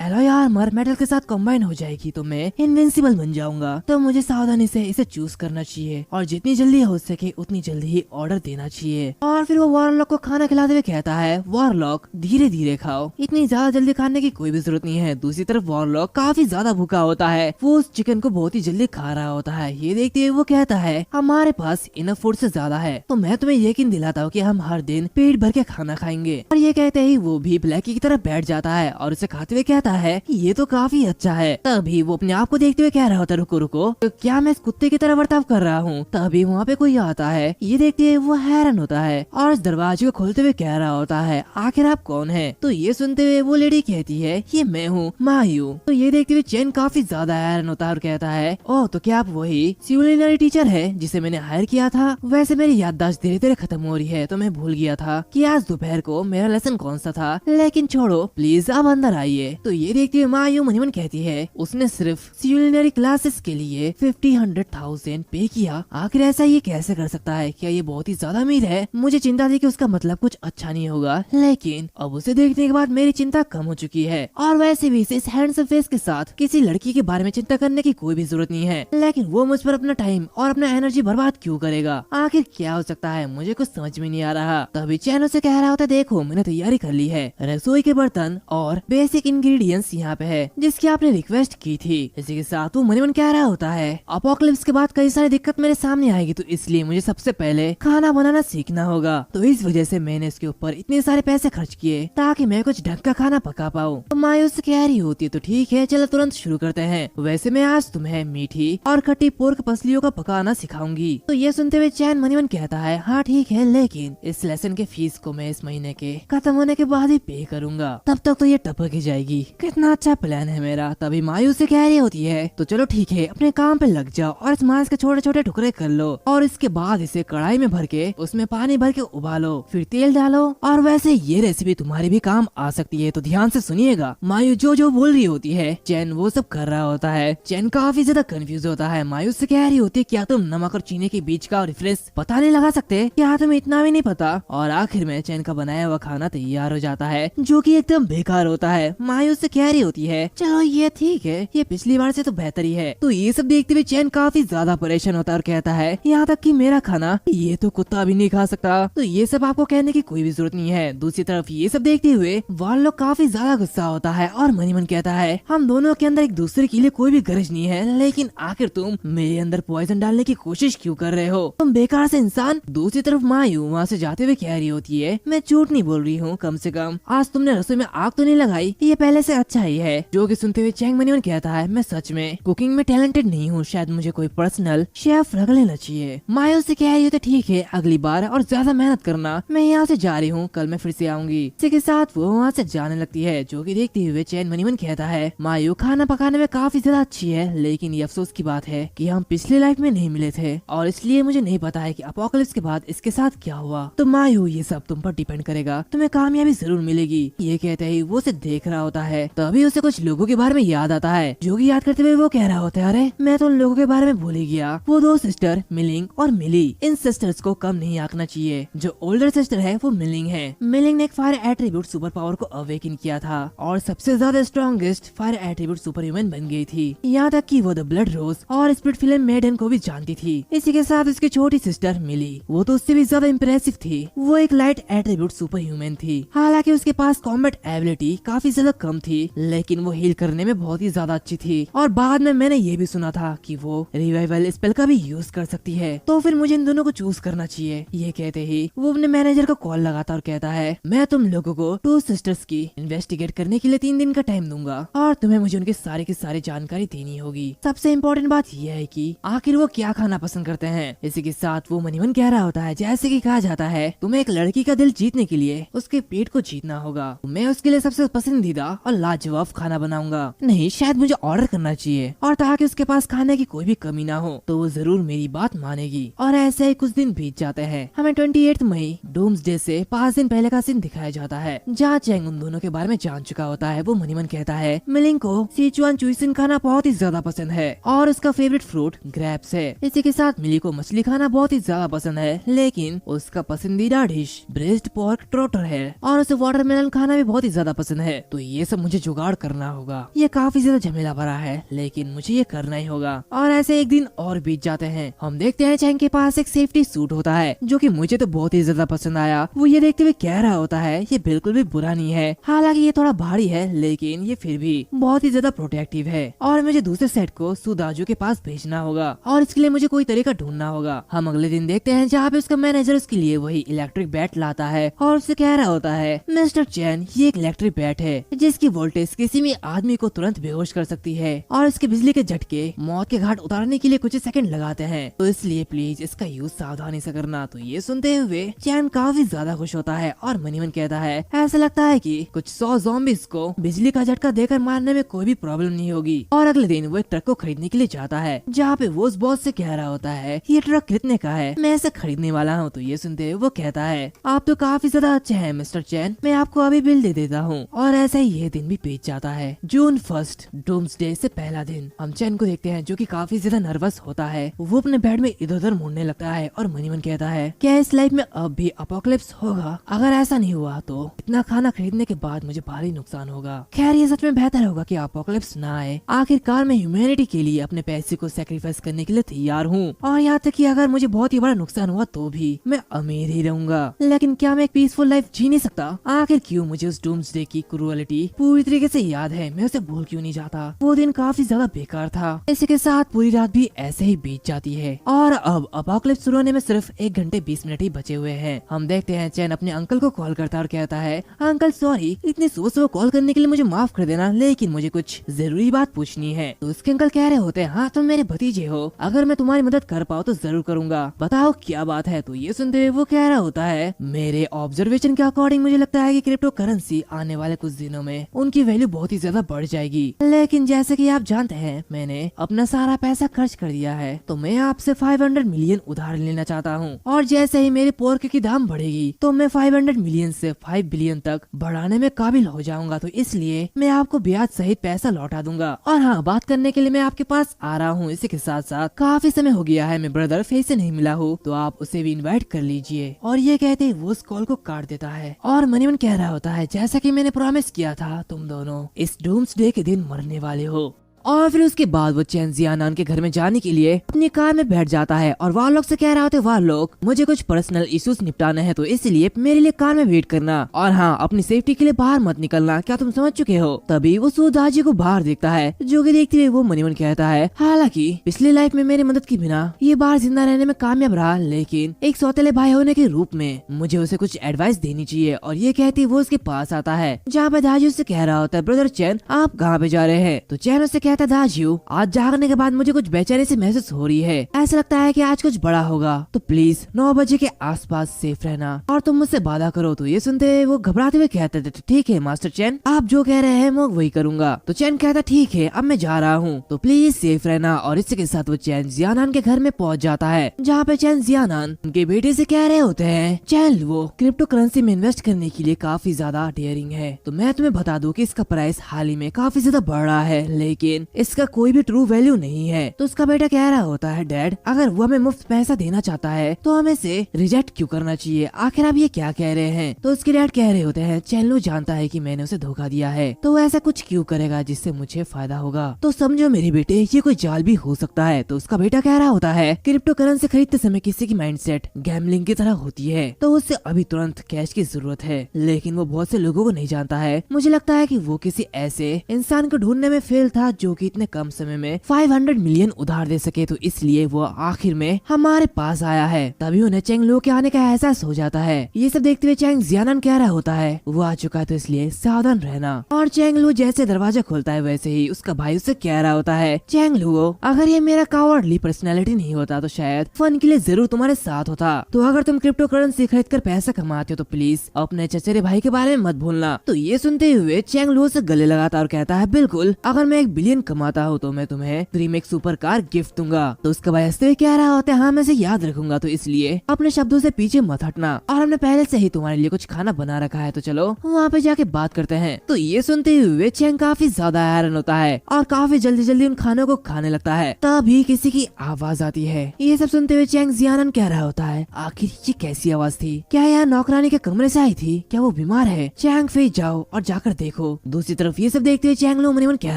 एलॉय आर्मर मेटल के साथ कंबाइन हो जाएगी तो मैं इनविंसिबल बन जाऊंगा, तो मुझे सावधानी से इसे चूज करना चाहिए और जितनी जल्दी हो सके उतनी जल्दी ही ऑर्डर देना चाहिए। और फिर वो वारलॉक को खाना खिलाते हुए कहता है, वारलॉक धीरे धीरे खाओ, इतनी ज्यादा जल्दी खाने की कोई भी जरूरत नहीं है। दूसरी तरफ वारलॉक काफी ज्यादा भूखा होता है, वो उस चिकन को बहुत ही जल्दी खा रहा होता है। ये देखते हुए वो कहता है, हमारे पास इनफ फूड से ज्यादा है, तो मैं तुम्हें यकीन दिलाता हूँ कि हम हर दिन पेट भर के खाना खाएंगे। और ये कहते ही वो भी ब्लैकी की तरफ बैठ जाता है और उसे खाते हुए कहता है, ये तो काफी अच्छा है। तभी वो अपने आप को देखते हुए कह रहा होता, रुको रुको, तो क्या मैं इस कुत्ते की तरह बर्ताव कर रहा हूँ? तभी वहाँ पे कोई आता है। ये देखते हुए वो हैरान होता है है और इस दरवाजे को खोलते हुए कह रहा होता है, आखिर आप कौन है? तो ये सुनते हुए वो लेडी कहती है, ये मैं हूँ मायू। तो ये देखते हुए चैन काफी ज्यादा हैरान होता है और कहता है, ओह तो क्या आप वही क्यूलिनरी टीचर है जिसे मैंने हायर किया था? वैसे मेरी याददाश्त धीरे धीरे खत्म हो रही है, तो मैं भूल गया था कि आज दोपहर को मेरा लेसन कौन सा था, लेकिन छोड़ो प्लीज आप अंदर आइए। तो ये देखते हुए मायू मन ही मन कहती है, उसने सिर्फ क्यूलिनरी क्लासेस के लिए 50,000 पे किया, आखिर ऐसा ये कैसे कर सकता है? क्या ये बहुत ही ज्यादा अमीर है? मुझे चिंता थी कि उसका मतलब कुछ अच्छा नहीं होगा, लेकिन अब उसे देखने के बाद मेरी चिंता कम हो चुकी है। और वैसे भी इस हैंडसम फेस के साथ किसी लड़की के बारे में चिंता करने की कोई भी जरूरत नहीं है, लेकिन वो मुझ पर अपना टाइम और अपना एनर्जी बर्बाद क्यों करेगा? आखिर क्या हो सकता है, मुझे कुछ समझ में नहीं आ रहा। तभी चैन उसे कह रहा होता है, देखो मैंने तैयारी कर ली है, रसोई के बर्तन और बेसिक इंग्रेडिएंट्स यहाँ पे है जिसकी आपने रिक्वेस्ट की थी। इसी के साथ वो मन मन कह रहा होता है, अपोकलिप्स के बाद कई सारी दिक्कत मेरे सामने आएगी, तो इसलिए मुझे सबसे पहले खाना बनाना सीखना होगा। तो इस वजह से मैंने इसके ऊपर इतने सारे पैसे खर्च किए ताकि मैं कुछ ढंग का खाना पका पाऊँ। तो मायूस से कह रही होती है, तो ठीक है चलो तुरंत शुरू करते हैं। वैसे मैं आज तुम्हें मीठी और खट्टी पोर्क पसलियों का पकाना सिखाऊंगी। तो ये सुनते हुए चैन मन ही मन कहता है, हाँ ठीक है, लेकिन इस लेसन के फीस को मैं इस महीने के खत्म होने के बाद ही पे करूंगा, तब तक तो ये टपक ही जाएगी। कितना अच्छा प्लान है मेरा। तभी मायूस से कह रही होती है, तो चलो ठीक है अपने काम पे लग जाओ और इस मांस के छोटे छोटे टुकड़े कर लो और इसके बाद इसे कढ़ाई में भर के उसमें पानी भर के उबालो, फिर तेल डालो। और वैसे ये रेसिपी तुम्हारी भी काम आ सकती है, तो ध्यान से सुनिएगा। मायू जो जो बोल रही होती है चैन वो सब कर रहा होता है। चैन काफी ज्यादा कंफ्यूज होता है। मायू से कह रही होती है, क्या तुम नमक और चीनी के बीच का डिफरेंस पता नहीं लगा सकते? क्या तुम्हें इतना भी नहीं पता? और आखिर में चैन का बनाया हुआ खाना तैयार हो जाता है जो कि एकदम बेकार होता है। मायू से कह रही होती है, चलो ये ठीक है, ये पिछली बार से तो बेहतर ही है। तो ये सब देखते हुए चैन काफी ज्यादा परेशान होता है और कहता है, यहाँ तक कि मेरा खाना ये तो कुत्ता भी नहीं खा सकता। तो ये सब आपको कहने की कोई भी जरूरत नहीं है। दूसरी तरफ ये सब देखते हुए वाल लोग काफी ज्यादा गुस्सा होता है और मन ही मन कहता है, हम दोनों के अंदर एक दूसरे के लिए कोई भी गरज नहीं है, लेकिन आखिर तुम मेरे अंदर पॉइजन डालने की कोशिश क्यों कर रहे हो? तुम बेकार से इंसान। दूसरी तरफ मायू वहाँ से जाते हुए कह रही होती है, मैं झूठ नहीं बोल रही हूँ, कम से कम आज तुमने रसोई में आग तो नहीं लगाई, ये पहले से अच्छा ही है। जो कि सुनते हुए चैंग मन ही मन कहता है, मैं सच में कुकिंग में टैलेंटेड नहीं हूँ, शायद मुझे कोई पर्सनल शेफ रख लेना चाहिए। मायू से कह रही हो, तो ठीक है अगली बार और ज्यादा मेहनत करना, मैं यहाँ से जा रही हूँ, कल मैं फिर से आऊंगी। इसी के साथ वो वहाँ से जाने लगती है। जो कि देखते हुए चैन मन ही मन कहता है, मायू खाना पकाने में काफी ज्यादा अच्छी है, लेकिन ये अफसोस की बात है कि हम पिछले लाइफ में नहीं मिले थे और इसलिए मुझे नहीं पता है कि अपोकलिप्स के बाद इसके साथ क्या हुआ। तो मायू ये सब तुम पर डिपेंड करेगा, तुम्हें कामयाबी जरूर मिलेगी। ये कहते ही वो उसे देख रहा होता है। तभी उसे कुछ लोगों के बारे में याद आता है। जो कि याद करते हुए वो कह रहा होता है, अरे मैं तो उन लोगों के बारे में भूल ही गया। वो दो सिस्टर मिलिंग और मिली, इन सिस्टर्स को कम नहीं आंकना चाहिए। जो ओल्डर सिस्टर है वो मिलिंग है। मिलिंग ने एक फायर एट्रीब्यूट सुपर पावर को अवेकन किया था और सबसे ज्यादा strongest fire attribute super human बन गई थी। यहाँ तक कि वो द ब्लड रोज और स्पिरिट फिल्म मेडन को भी जानती थी। इसी के साथ उसकी छोटी सिस्टर मिली, वो तो उससे भी ज्यादा इम्प्रेसिव थी। वो एक लाइट एट्रीब्यूट सुपर ह्यूमन थी। हालांकि उसके पास कॉम्बैट एबिलिटी काफी ज्यादा कम थी, लेकिन वो हील करने में बहुत ही ज्यादा अच्छी थी। और बाद में मैंने ये भी सुना था कि वो रिवाइवल स्पेल का भी यूज कर सकती है। तो फिर मुझे इन दोनों को चूज करना चाहिए। ये कहते ही वो अपने मैनेजर को कॉल लगाता और कहता है, मैं तुम लोगों को टू सिस्टर्स की इन्वेस्टिगेट करने के लिए 3 दिन का टाइम दूंगा और तुम्हें मुझे उनकी सारी की सारी जानकारी देनी होगी। सबसे इम्पोर्टेंट बात यह है कि आखिर वो क्या खाना पसंद करते हैं। इसी के साथ वो मनीमन कह रहा होता है, जैसे कि कहा जाता है तुम्हें एक लड़की का दिल जीतने के लिए उसके पेट को जीतना होगा। मैं उसके लिए सबसे पसंदीदा और लाजवाब खाना बनाऊंगा। नहीं, शायद मुझे ऑर्डर करना चाहिए और ताकि उसके पास खाने की कोई भी कमी ना हो, तो वो जरूर मेरी बात मानेगी। और ऐसे ही कुछ दिन बीत जाते हैं। हमें 28 मई डूम्सडे से 5 दिन पहले का सीन दिखाया जाता है, जहाँ चैंग उन दोनों के बारे में जान चुका होता है। वो मनीमन कहता है, मिलिंग को सिचुआन चुइसिन खाना बहुत ही ज्यादा पसंद है और उसका फेवरेट फ्रूट ग्रेप्स है। इसी के साथ मिली को मछली खाना बहुत ही ज्यादा पसंद है, लेकिन उसका पसंदीदा डिश ब्रेस्ट पोर्क ट्रोटर है और उसे वाटरमेलन खाना भी बहुत ही ज्यादा पसंद है। तो ये सब मुझे जुगाड़ करना होगा। ये काफी ज्यादा झमेला भरा है, लेकिन मुझे ये करना ही होगा। और ऐसे एक दिन और बीत जाते हैं। हम देखते हैं चैंग के पास एक सेफ्टी सूट होता है, जो कि मुझे तो बहुत ही ज्यादा पसंद आया। वो ये देखते हुए कह रहा होता है, ये बिल्कुल भी बुरा नहीं है। हालांकि ये थोड़ा भारी है, लेकिन ये फिर भी बहुत ही ज्यादा प्रोटेक्टिव है और मुझे दूसरे सेट को सुदाजू के पास भेजना होगा और इसके लिए मुझे कोई तरीका ढूंढना होगा। हम अगले दिन देखते हैं जहाँ पे उसका मैनेजर उसके लिए वही इलेक्ट्रिक बैट लाता है और उससे कह रहा होता है, मिस्टर चैन ये एक इलेक्ट्रिक बैट है जिसकी वोल्टेज किसी भी आदमी को तुरंत बेहोश कर सकती है और इसके बिजली के झटके मौत के घाट उतारने के लिए कुछ सेकंड लगाते हैं, तो इसलिए प्लीज इसका यूज सावधानी से करना। तो ये सुनते सुनते हुए चैन काफी ज्यादा खुश होता है और मनीमन कहता है ऐसा लगता है कि कुछ 100 ज़ॉम्बीज़ को बिजली का झटका देकर मारने में कोई भी प्रॉब्लम नहीं होगी। और अगले दिन वो एक ट्रक को खरीदने के लिए जाता है, जहाँ पे वो उस बॉस से कह रहा होता है ये ट्रक कितने का है, मैं इसे खरीदने वाला हूँ। तो ये सुनते हुए वो कहता है आप तो काफी ज्यादा अच्छे हैं मिस्टर चैन, मैं आपको अभी बिल दे देता हूँ। और ऐसा ही ये दिन भी बीत जाता है। जून 1 डूम्सडे से पहला दिन हम चैन को देखते हैं जो कि काफी ज्यादा नर्वस होता है। वो अपने बेड में इधर उधर मुड़ने लगता है और मनीमन कहता है क्या इस लाइफ में अब भी अपोकलिप्स होगा? अगर ऐसा नहीं हुआ तो इतना खाना खरीदने के बाद मुझे भारी नुकसान होगा। खैर ये सच में बेहतर होगा कि अपोकलिप्स ना आए। आखिरकार मैं ह्यूमैनिटी के लिए अपने पैसे को सैक्रिफाइस करने के लिए तैयार हूँ, और यहाँ तक कि अगर मुझे बहुत ही बड़ा नुकसान हुआ तो भी मैं अमीर ही रहूंगा। लेकिन क्या मैं एक पीसफुल लाइफ जी नहीं सकता? आखिर क्यों मुझे उस डूम्सडे की क्रूअलिटी पूरी तरीके से याद है, मैं उसे भूल क्यों नहीं जाता? वो दिन काफी ज्यादा बेकार था। इसी के साथ पूरी रात भी ऐसे ही बीत जाती है और अब अपोकलिप्स शुरू होने में सिर्फ 1 घंटे 20 मिनट ही बचे हुए हैं। हम देखते हैं चैन अपने अंकल को कॉल करता है और कहता है अंकल सॉरी इतनी सुबह सुबह कॉल करने के लिए मुझे माफ कर देना, लेकिन मुझे कुछ जरूरी बात पूछनी है। तो उसके अंकल कह रहे होते हैं हाँ तुम मेरे भतीजे हो, अगर मैं तुम्हारी मदद कर पाऊँ तो जरूर करूंगा, बताओ क्या बात है। तो ये सुनते हुए वो कह रहा होता है मेरे ऑब्जर्वेशन के अकॉर्डिंग मुझे लगता है कि क्रिप्टो करेंसी आने वाले कुछ दिनों में उनकी वैल्यू बहुत ही ज्यादा बढ़ जाएगी, लेकिन जैसे कि आप जानते हैं मैंने अपना सारा पैसा खर्च कर दिया है, तो मैं आपसे 500 मिलियन उधार लेना चाहता हूँ। और जैसे ही मेरे पोर्क की दाम बढ़ेगी तो मैं 500 मिलियन से 5 बिलियन तक बढ़ाने में काबिल हो जाऊंगा, तो इसलिए मैं आपको ब्याज सहित पैसा लौटा दूंगा। और हाँ बात करने के लिए मैं आपके पास आ रहा हूँ। इसी के साथ साथ काफी समय हो गया है मैं ब्रदर फेस से नहीं मिला हूँ, तो आप उसे भी इनवाइट कर लीजिए। और ये कहते ही वो उस कॉल को काट देता है और मनीमन कह रहा होता है जैसा कि मैंने प्रॉमिस किया था तुम दोनों इस डूम्सडे के दिन मरने वाले हो। और फिर उसके बाद वो चैन जियानान के घर में जाने के लिए अपनी कार में बैठ जाता है और वार लोग से कह रहा होता है वार लोग मुझे कुछ पर्सनल इश्यूज निपटाने हैं, तो इसलिए मेरे लिए कार में वेट करना, और हाँ अपनी सेफ्टी के लिए बाहर मत निकलना, क्या तुम समझ चुके हो? तभी वो सूरदाजी को बाहर देखता है, जो कि देखते हुए वो मनीमन कहता है हालांकि पिछली लाइफ में मेरी मदद के बिना ये बाहर जिंदा रहने में कामयाब रहा, लेकिन एक सौतेले भाई होने के रूप में मुझे उसे कुछ एडवाइस देनी चाहिए। और ये कहती वो उसके पास आता है, जहाँ पे दाजी उससे कह रहा होता है ब्रदर चैन आप कहाँ पे जा रहे हैं? तो चैन उससे कहता है दाजी आज जागने के बाद मुझे कुछ बेचैनी से महसूस हो रही है, ऐसा लगता है कि आज कुछ बड़ा होगा, तो प्लीज 9 बजे के आसपास सेफ रहना और तुम मुझसे वादा करो। तो ये सुनते वो घबराते हुए कहते थे ठीक है मास्टर चैन आप जो कह रहे हैं मैं वही करूंगा। तो चैन कहता ठीक है अब मैं जा रहा हूँ, तो प्लीज सेफ रहना। और इसी के साथ वो चैन जियानान के घर में पहुँच जाता है, जहाँ पे चैन जियानान उनके बेटे से कह रहे होते हैं चैन वो क्रिप्टो करेंसी में इन्वेस्ट करने के लिए काफी ज्यादा डेयरिंग है, तो मैं तुम्हें बता दूं कि इसका प्राइस हाल ही में काफी ज्यादा बढ़ रहा है, लेकिन इसका कोई भी ट्रू वैल्यू नहीं है। तो उसका बेटा कह रहा होता है डैड अगर वो हमें मुफ्त पैसा देना चाहता है तो हमें से रिजेक्ट क्यों करना चाहिए, आखिर आप ये क्या कह रहे हैं? तो उसके डैड कह रहे होते हैं चैनलो जानता है कि मैंने उसे धोखा दिया है, तो वो ऐसा कुछ क्यों करेगा जिससे मुझे फायदा होगा, तो समझो मेरे बेटे ये कोई जाल भी हो सकता है। तो उसका बेटा कह रहा होता है क्रिप्टो करेंसी खरीदते समय किसी की माइंडसेट गैम्बलिंग की तरह होती है, तो उससे अभी तुरंत कैश की जरूरत है, लेकिन वो बहुत से लोगों को नहीं जानता है। मुझे लगता है कि वो किसी ऐसे इंसान को ढूंढने में फेल था जो कि इतने कम समय में 500 मिलियन उधार दे सके, तो इसलिए वो आखिर में हमारे पास आया है। तभी उन्हें चेंग लो के आने का एहसास हो जाता है। ये सब देखते हुए चेंग जियानान कह रहा होता है वो आ चुका है तो इसलिए सावधान रहना। और चेंग लू जैसे दरवाजा खोलता है वैसे ही उसका भाई उससे कह रहा होता है चेंग लू अगर ये मेरा कावर्डली पर्सनैलिटी नहीं होता तो शायद फन के लिए जरूर तुम्हारे साथ होता, तो अगर तुम क्रिप्टो करेंसी खरीद कर पैसा कमाते हो तो प्लीज अपने चचेरे भाई के बारे में मत भूलना। तो ये सुनते हुए चेंग लू से गले लगाता और कहता है बिल्कुल अगर मैं 1 बिलियन कमाता हूँ तो मैं तुम्हें ड्रीम एक सुपर कार गिफ्ट दूंगा। तो उसका भाई हंसते हुए कह रहा होता है हाँ मैं इसे याद रखूंगा, तो इसलिए अपने शब्दों से पीछे मत हटना, और हमने पहले से ही तुम्हारे लिए कुछ खाना बना रखा है, तो चलो वहाँ पे जाके बात करते हैं। तो ये सुनते हुए चेंग काफी ज्यादा हैरान होता है और काफी जल्दी जल्दी उन खानों को खाने लगता है। तभी किसी की आवाज आती है। ये सब सुनते हुए चेंग जियानान कह रहा होता है आखिर ये कैसी आवाज थी, क्या यह नौकरानी के कमरे से आई थी, क्या वो बीमार है? चैंग फे जाओ और जाकर देखो। दूसरी तरफ ये सब देखते हुए चैंग लो मनीमन कह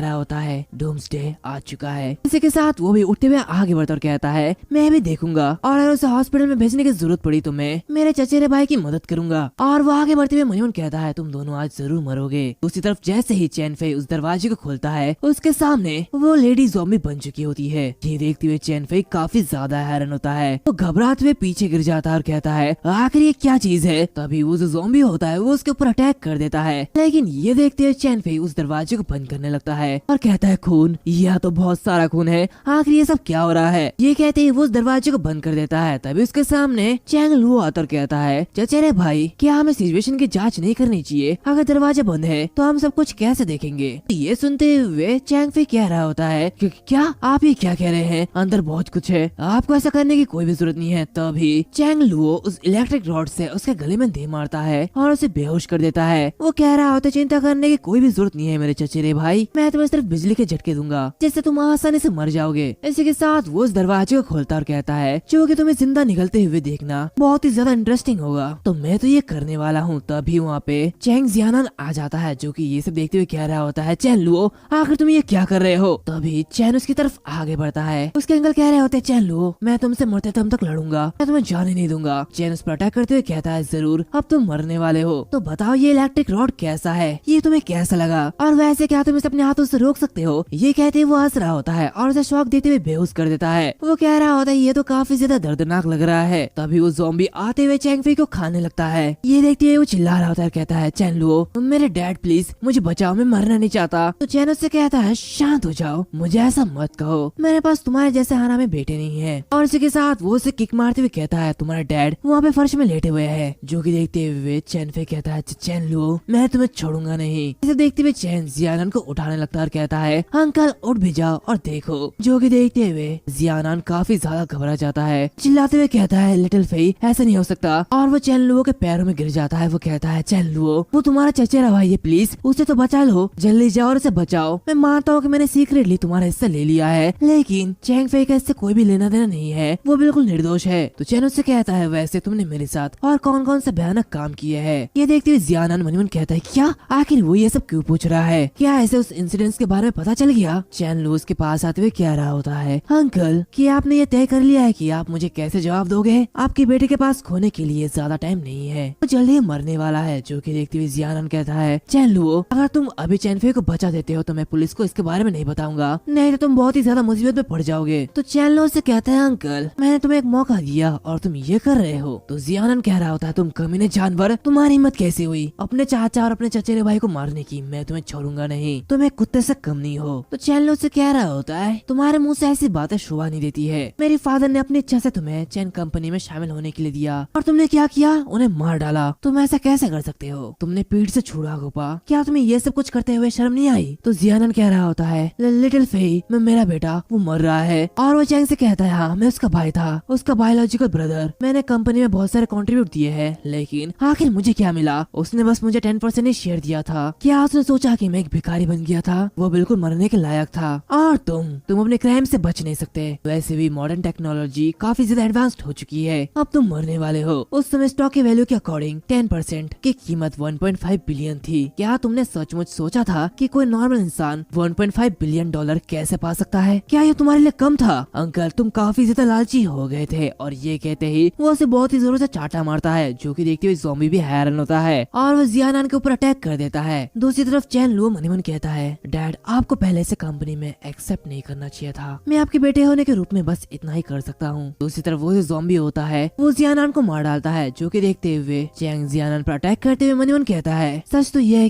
रहा होता है डूम्सडे आ चुका है। इसी के साथ वो भी उठते हुए आगे बढ़ता और कहता है मैं भी देखूंगा और अगर उसे हॉस्पिटल में भेजने की जरूरत पड़ी तो मैं मेरे चचेरे भाई की मदद करूंगा। और वो आगे बढ़ते हुए मनीमन कहता है तुम दोनों आज जरूर मरोगे। दूसरी तरफ जैसे ही चैन फे उस दरवाजे को खोलता है उसके सामने वो लेडी ज़ॉम्बी बन चुकी होती है। ये देखते हुए चैन फे काफी ज्यादा हैरान होता है, वो घबराते हुए पीछे गिर जाता है और कहता है आखिर ये क्या चीज है। तभी वो जो ज़ॉम्बी होता है वो उसके ऊपर अटैक कर देता है, लेकिन ये देखते हुए चैन फे उस दरवाजे को बंद करने लगता है और कहता है खून, यह तो बहुत सारा खून है, आखिर ये सब क्या हो रहा है। ये कहते ही वो उस दरवाजे को बंद कर देता है। तभी उसके सामने चैंग लुओ आकर कहता है, चचेरे भाई, क्या हमें सिचुएशन की जांच नहीं करनी चाहिए? अगर दरवाजा बंद है तो हम सब कुछ कैसे देखेंगे? ये सुनते हुए चैंग फी कह रहा होता है कि क्या आप ये क्या कह रहे हैं, अंदर बहुत कुछ है, आपको ऐसा करने की कोई भी जरूरत नहीं है। तभी चैंग लुओ उस इलेक्ट्रिक रॉड से उसके गले में दे मारता है और उसे बेहोश कर देता है। वो कह रहा होता है, चिंता करने की कोई भी जरूरत नहीं है मेरे चचेरे भाई, मैं तुम्हें सिर्फ बिजली के झटके दूंगा जिससे तुम आसानी से मर जाओगे। इसी के साथ वो उस दरवाजे को खोलता और कहता है, जो कि तुम्हें जिंदा निकलते हुए देखना बहुत ही ज्यादा इंटरेस्टिंग होगा, तो मैं तो ये करने वाला हूँ। तभी वहाँ पे चैंग जियानन आ जाता है, जो कि ये सब देखते हुए कह रहा होता है, चैन लुओ, आखिर तुम ये क्या कर रहे हो? तभी चैन उसकी तरफ आगे बढ़ता है। उसके अंकल कह रहे होते हैं, चैन लुओ, मैं तुमसे मरते दम तक लड़ूंगा, मैं तुम्हें जाने नहीं दूंगा। चैन उस पर अटैक करते हुए कहता है, जरूर, अब तुम मरने वाले हो, तो बताओ ये इलेक्ट्रिक रॉड कैसा है, ये तुम्हें कैसा लगा, और वैसे क्या तुम इसे अपने हाथों से रोक सकते हो? ये कहते ही वो हंस रहा होता है और उसे शॉक देते हुए बेहोश कर देता है। वो कह रहा होता है, ये तो काफी ज्यादा दर्दनाक लग रहा है। तभी वो ज़ॉम्बी आते हुए चैंग फी को खाने लगता है। ये देखते हुए वो चिल्ला रहा होता है, कहता है, चैन लुओ, मेरे डैड प्लीज मुझे बचाओ, मैं मरना नहीं चाहता। तो चैन उससे कहता है, शांत हो जाओ, मुझे ऐसा मत कहो, मेरे पास तुम्हारे जैसे हरामी बेटे नहीं है। और इसी के साथ वो उसे किक मारते हुए कहता है, तुम्हारा डैड वहाँ पे फर्श में लेटे हुए है। जो कि देखते हुए चैन फी कहता है, चैन लुओ, मैं तुम्हें छोड़ूंगा नहीं। इसे देखते हुए चैन जियानन को उठाने लगता है और कहता है, अंकल उठ भी जाओ और देखो। जो कि देखते हुए जियानन काफी ज्यादा घबरा जाता है, चिल्लाते हुए कहता है, लिटिल फी, ऐसा नहीं हो सकता। और वो चैन लुओ के पैरों में गिर जाता है। वो कहता है, चैन लुओ, वो तुम्हारा चचेरा भाई है, प्लीज उसे तो बचा लो, जल्दी जाओ और उसे बचाओ। मैं मानता हूँ कि मैंने सीक्रेटली तुम्हारा हिस्सा ले लिया है, लेकिन चैंग फी का इससे कोई भी लेना देना नहीं है, वो बिल्कुल निर्दोष है। तो चैन उससे कहता है, वैसे तुमने मेरे साथ और कौन कौन से भयानक काम किए हैं? ये देखते हुए जियानन मन कहता है, क्या आखिर वो ये सब क्यों पूछ रहा है? क्या ऐसे उस इंसिडेंट के बारे में पता चल गया? चैन लुओ उसके पास आते हुए कह रहा होता है, अंकल, कि आपने ये तय कर लिया है कि आप मुझे कैसे जवाब दोगे? आपके बेटे के पास खोने के लिए ज्यादा टाइम नहीं है, वो जल्दी मरने वाला है। जो कि देखते हुए जियानन कहता है, चैन लुओ, अगर तुम अभी चैन फी को बचा देते हो तो मैं पुलिस को इसके बारे में नहीं बताऊंगा, नहीं तो तुम बहुत ही ज्यादा मुसीबत में पड़ जाओगे। तो चैन लुओ से कहता है, अंकल, मैंने तुम्हें एक मौका दिया और तुम ये कर रहे हो। तो जियानन कह रहा होता है, तुम कमीने जानवर, तुम्हारी हिम्मत कैसी हुई अपने चाचा और अपने चचेरे भाई को मारने की? मैं तुम्हें छोड़ूंगा नहीं, तुम एक कुत्ते से कम नहीं हो। तो चैन लुओ से कह रहा होता है, तुम्हारे मुंह से ऐसी बातें शोभा नहीं देती है। मेरे फादर ने अपनी इच्छा से तुम्हें चैन कंपनी में शामिल होने के लिए दिया और तुमने क्या किया? उन्हें मार डाला। तुम ऐसा कैसे कर सकते हो? तुमने पीठ से छुड़ा गोपा, क्या तुम्हें ये सब कुछ करते हुए शर्म नहीं आई? तो जियानन कह रहा होता है, लिटिल फी, मैं मेरा बेटा वो मर रहा है। और वो चैंग से कहता है, हाँ, मैं उसका भाई था, उसका बायोलॉजिकल ब्रदर। मैंने कंपनी में बहुत सारे कंट्रीब्यूट दिए हैं, लेकिन आखिर मुझे क्या मिला? उसने बस मुझे 10% ही शेयर दिया था। क्या उसने सोचा कि मैं एक भिखारी बन गया था? वो बिल्कुल मरने के लायक था। और तुम अपने क्राइम से बच नहीं सकते। वैसे भी मॉडर्न टेक्नोलॉजी काफी ज्यादा एडवांस्ड हो चुकी है, अब तुम मरने वाले हो। उस समय स्टॉक की वैल्यू के अकॉर्डिंग 10% की कीमत 1.5 बिलियन थी। क्या तुमने सचमुच सोचा था कि कोई नॉर्मल इंसान 1.5 बिलियन डॉलर कैसे पा सकता है? क्या ये तुम्हारे लिए कम था? अंकल, तुम काफी ज्यादा लालची हो गए थे। और ये कहते ही वो उसे बहुत ही जोरों से चाटा मारता है, जो कि देखते हुए ज़ॉम्बी भी हैरान होता है और वो जियानन के ऊपर अटैक कर देता है। दूसरी तरफ चैन लुओ मन ही मन कहता है, डैड, आपको पहले से कंपनी में एक्सेप्ट नहीं करना चाहिए था, मैं आपके बेटे होने के रूप में बस इतना ही कर सकता हूँ। दूसरी तरफ वो ज़ॉम्बी होता है, वो जियानन को मार डालता है। जो कि देखते हुए चैंग जियानन पर अटैक करते हुए मन ही मन कहता है, सच तो यह है